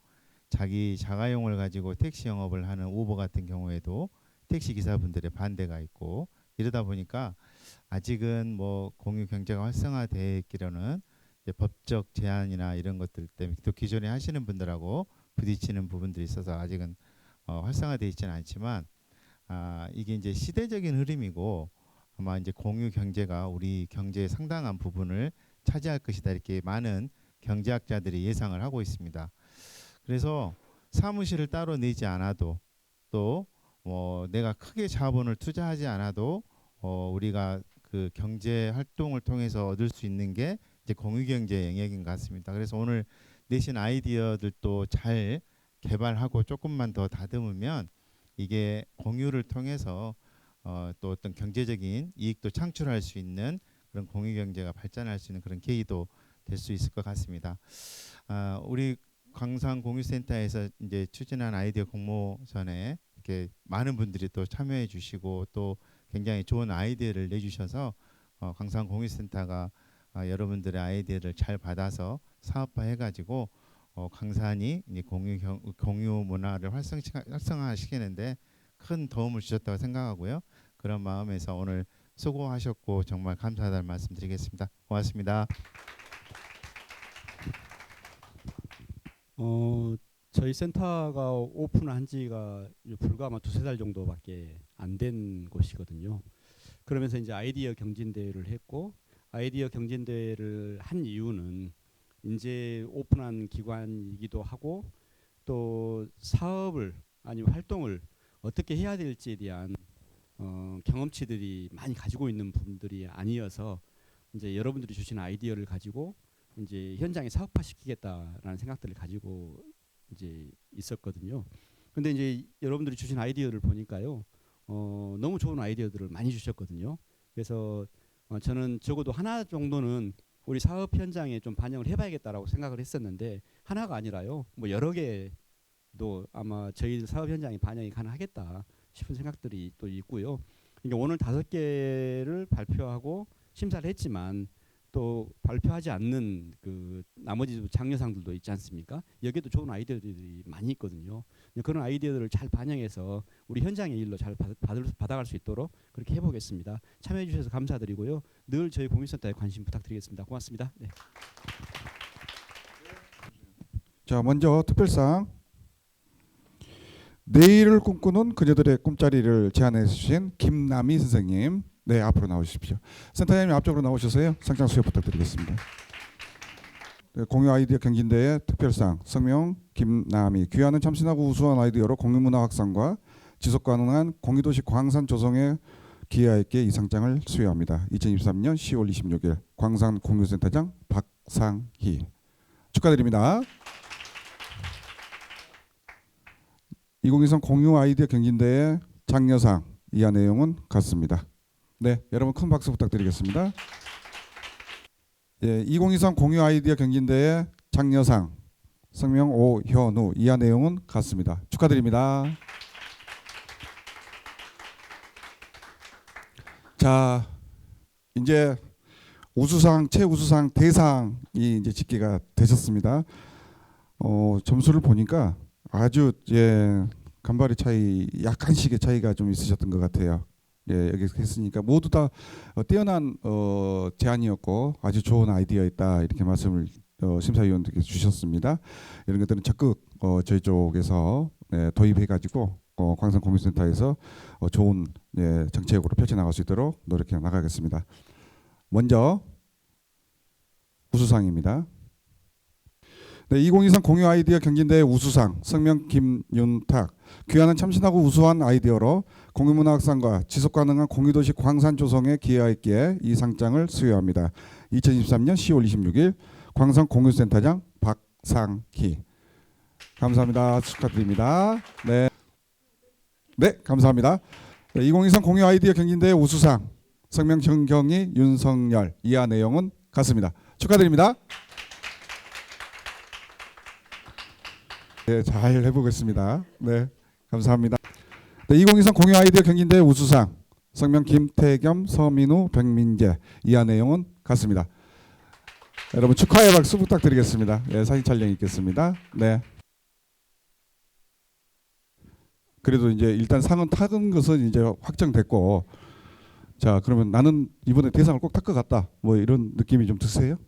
[SPEAKER 4] 자기 자가용을 가지고 택시 영업을 하는 우버 같은 경우에도 택시 기사분들의 반대가 있고, 이러다 보니까 아직은 뭐 공유 경제가 활성화되어 있기로는 이제 법적 제한이나 이런 것들 때문에 또 기존에 하시는 분들하고 부딪히는 부분들이 있어서 아직은 활성화되어 있지는 않지만, 이게 이제 시대적인 흐름이고 아마 이제 공유 경제가 우리 경제의 상당한 부분을 차지할 것이다, 이렇게 많은 경제학자들이 예상을 하고 있습니다. 그래서 사무실을 따로 내지 않아도 또 내가 크게 자본을 투자하지 않아도 우리가 그 경제 활동을 통해서 얻을 수 있는 게 이제 공유경제 영역인 것 같습니다. 그래서 오늘 내신 아이디어들도 잘 개발하고 조금만 더 다듬으면 이게 공유를 통해서 또 어떤 경제적인 이익도 창출할 수 있는 그런 공유경제가 발전할 수 있는 그런 계기도 될 수 있을 것 같습니다. 우리 광산공유센터에서 이제 추진한 아이디어 공모전에 이렇게 많은 분들이 또 참여해 주시고 또 굉장히 좋은 아이디어를 내주셔서 광산공유센터가 여러분들의 아이디어를 잘 받아서 사업화해가지고 광산이 이제 공유 문화를 활성화시키는데 큰 도움을 주셨다고 생각하고요. 그런 마음에서 오늘 수고하셨고 정말 감사하다는 말씀드리겠습니다. 고맙습니다.
[SPEAKER 9] 저희 센터가 오픈한 지가 불과 아마 2-3달 정도밖에 안 된 곳이거든요. 그러면서 이제 아이디어 경진대회를 했고 아이디어 경진대회를 한 이유는 이제 오픈한 기관이기도 하고 또 사업을 아니면 활동을 어떻게 해야 될지에 대한 경험치들이 많이 가지고 있는 분들이 아니어서 이제 여러분들이 주신 아이디어를 가지고 이제 현장에 사업화시키겠다라는 생각들을 가지고 이제 있었거든요. 근데 이제 여러분들이 주신 아이디어를 보니까요, 너무 좋은 아이디어들을 많이 주셨거든요. 그래서 저는 적어도 하나 정도는 우리 사업 현장에 좀 반영을 해봐야겠다라고 생각을 했었는데 하나가 아니라요, 뭐 여러 개도 아마 저희 사업 현장에 반영이 가능하겠다 싶은 생각들이 또 있고요. 그러니까 오늘 5개를 발표하고 심사를 했지만 또 발표하지 않는 그 나머지 장려상들도 있지 않습니까? 여기에도 좋은 아이디어들이 많이 있거든요. 그런 아이디어들을 잘 반영해서 우리 현장의 일로 잘 받아갈 수 있도록 그렇게 해보겠습니다. 참여해 주셔서 감사드리고요. 늘 저희 공유센터에 관심 부탁드리겠습니다. 고맙습니다. 네.
[SPEAKER 1] 자, 먼저 특별상 내일을 꿈꾸는 그녀들의 꿈자리를 제안해 주신 김남희 선생님, 네, 앞으로 나오십시오. 센터장님 앞쪽으로 나오셔서요, 상장 수여 부탁드리겠습니다. 네, 공유 아이디어 경진대회 특별상 성명 김남희. 귀하는 참신하고 우수한 아이디어로 공유문화 확산과 지속가능한 공유도시 광산 조성에 기여했기에 이 상장을 수여합니다. 2023년 10월 26일 광산공유센터장 박상희 축하드립니다. 2023 공유 아이디어 경진대회 장려상 이하 내용은 같습니다. 네, 여러분 큰 박수 부탁드리겠습니다. 예, 2023 공유 아이디어 경진대회 장려상 성명 오현우 이하 내용은 같습니다. 축하드립니다. 자, 이제 우수상, 최우수상, 대상이 이제 집계가 되셨습니다. 점수를 보니까 아주 간발의 차이, 약간씩의 차이가 좀 있으셨던 것 같아요. 예, 여기 했으니까 모두 다 뛰어난 제안이었고 아주 좋은 아이디어였다 이렇게 말씀을 심사위원들께 주셨습니다. 이런 것들은 적극 저희 쪽에서 도입해가지고 광산공유센터에서 좋은 정책으로 펼쳐나갈 수 있도록 노력해 나가겠습니다. 먼저 우수상입니다. 네, 2023 공유 아이디어 경진대회 우수상 성명 김윤탁. 귀하는 참신하고 우수한 아이디어로 공유문화 확산과 지속가능한 공유도시 광산 조성에 기여했기에 이 상장을 수여합니다. 2023년 10월 26일 광산공유센터장 박상희. 감사합니다. 축하드립니다. 네, 감사합니다. 네, 2023 공유 아이디어 경진대회 우수상 성명 정경희 윤성열 이하 내용은 같습니다. 축하드립니다. 네, 잘 해보겠습니다. 네, 감사합니다. 네, 2023 공유 아이디어 경진대회 우수상 성명 김태겸, 서민우, 백민재 이하 내용은 같습니다. 여러분 축하의 박수 부탁드리겠습니다. 네, 사진 촬영 있겠습니다. 네. 그래도 이제 일단 상은 타는 것은 이제 확정됐고, 자 그러면 나는 이번에 대상을 꼭 탈 것 같다. 뭐 이런 느낌이 좀 드세요?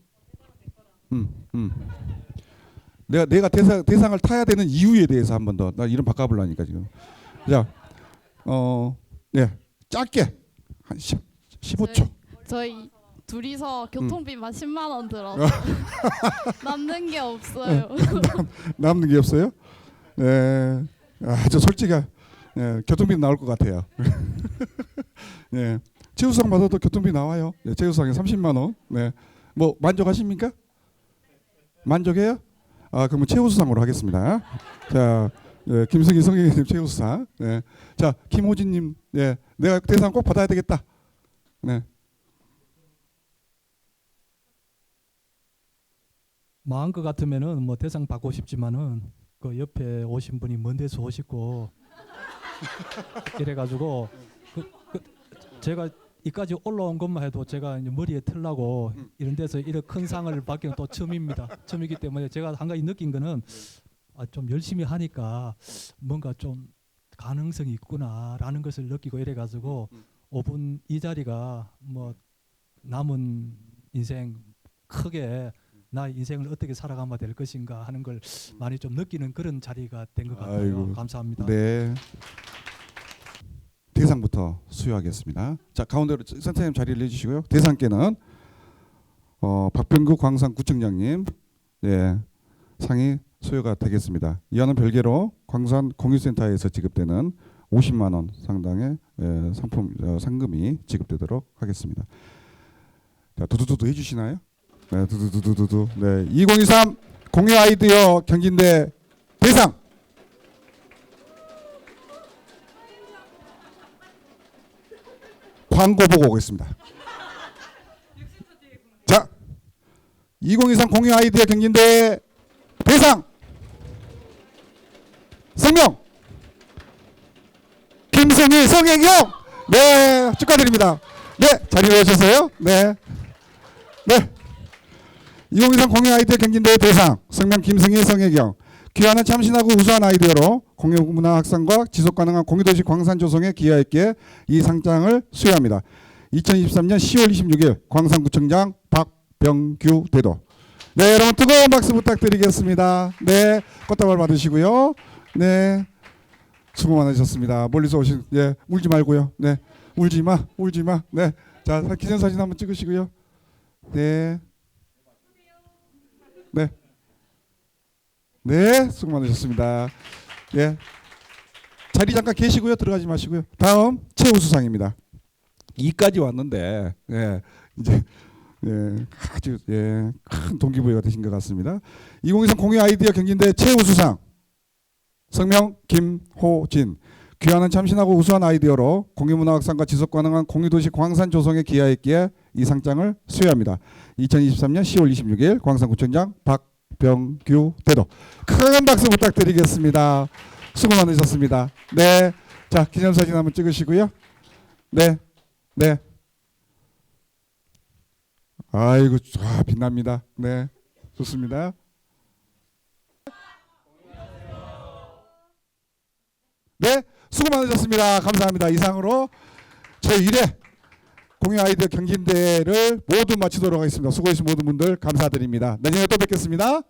[SPEAKER 1] 내가 대상을 타야 되는 이유에 대해서 한 번 더 나 이름 바꿔보려니까 지금. 자, 네, 짧게 한 15초.
[SPEAKER 10] 저희 둘이서 교통비만 10만 원 들어서 남는 게 없어요.
[SPEAKER 1] 남는 게 없어요? 네, 저 솔직히 교통비 나올 것 같아요. 네, 최우수상 받아도 교통비 나와요. 네, 최우수상에 30만 원. 네, 뭐 만족하십니까? 만족해요? 그러면 최우수상으로 하겠습니다. 자, 김승희 성경님 최우수상. 네. 자, 김호진님, 내가 대상 꼭 받아야 되겠다. 네.
[SPEAKER 2] 마음 것 같으면은 뭐 대상 받고 싶지만은 그 옆에 오신 분이 먼 데서 오시고 이래가지고 제가 이까지 올라온 것만 해도 제가 이제 머리에 틀라고 이런 데서 이런 큰 상을 받기는 또 처음입니다. 처음이기 때문에 제가 한 가지 느낀 거는 좀 열심히 하니까 뭔가 좀 가능성이 있구나라는 것을 느끼고 이래가지고 5분 이 자리가 뭐 남은 인생 크게 나 인생을 어떻게 살아가면 될 것인가 하는 걸 많이 좀 느끼는 그런 자리가 된 것 같아요.
[SPEAKER 1] 아이고,
[SPEAKER 2] 감사합니다.
[SPEAKER 1] 네. 대상부터 수여하겠습니다. 자, 가운데로 선생님 자리를 내주시고요. 대상께는 박병규 광산구청장님 상이 수여가 되겠습니다. 이와는 별개로 광산 공유센터에서 지급되는 50만 원 상당의 상품 상금이 지급되도록 하겠습니다. 자, 두두두두 해주시나요? 네, 두두두두두. 네, 2023 공유 아이디어 경진대 대상. 광고 보고 오겠습니다. 자, 2023 공유 아이디어 경진대 대상 성명 김승희 성혜경. 네, 축하드립니다. 네, 자리에 오셔서요. 네. 2023 공유 아이디어 경진대회 대상 성명 김승희 성혜경. 귀하는 참신하고 우수한 아이디어로 공유문화 확산과 지속가능한 공유도시 광산 조성에 기여했기에 이 상장을 수여합니다. 2023년 10월 26일 광산구청장 박병규 대도. 네, 여러분 뜨거운 박수 부탁드리겠습니다. 네, 꽃다발 받으시고요. 네, 수고 많으셨습니다. 멀리서 오신, 울지 말고요. 네, 울지 마. 네, 자, 기념사진 한번 찍으시고요. 네. 네, 수고 많으셨습니다. 자리 잠깐 계시고요. 들어가지 마시고요. 다음 최우수상입니다. 2까지 왔는데 이제 아주 큰 동기부여가 되신 것 같습니다. 2023 공유 아이디어 경진대 최우수상 성명 김호진. 귀하는 참신하고 우수한 아이디어로 공유문화 확산과 지속가능한 공유도시 광산 조성에 기여했기에 이 상장을 수여합니다. 2023년 10월 26일 광산구청장 박병규 대도. 큰 박수 부탁드리겠습니다. 수고 많으셨습니다. 네, 자, 기념사진 한번 찍으시고요. 네. 아이고, 빛납니다. 네, 좋습니다. 네, 수고 많으셨습니다. 감사합니다. 이상으로 제1회 공유 아이디어 경진대회를 모두 마치도록 하겠습니다. 수고해주신 모든 분들 감사드립니다. 내년에 또 뵙겠습니다.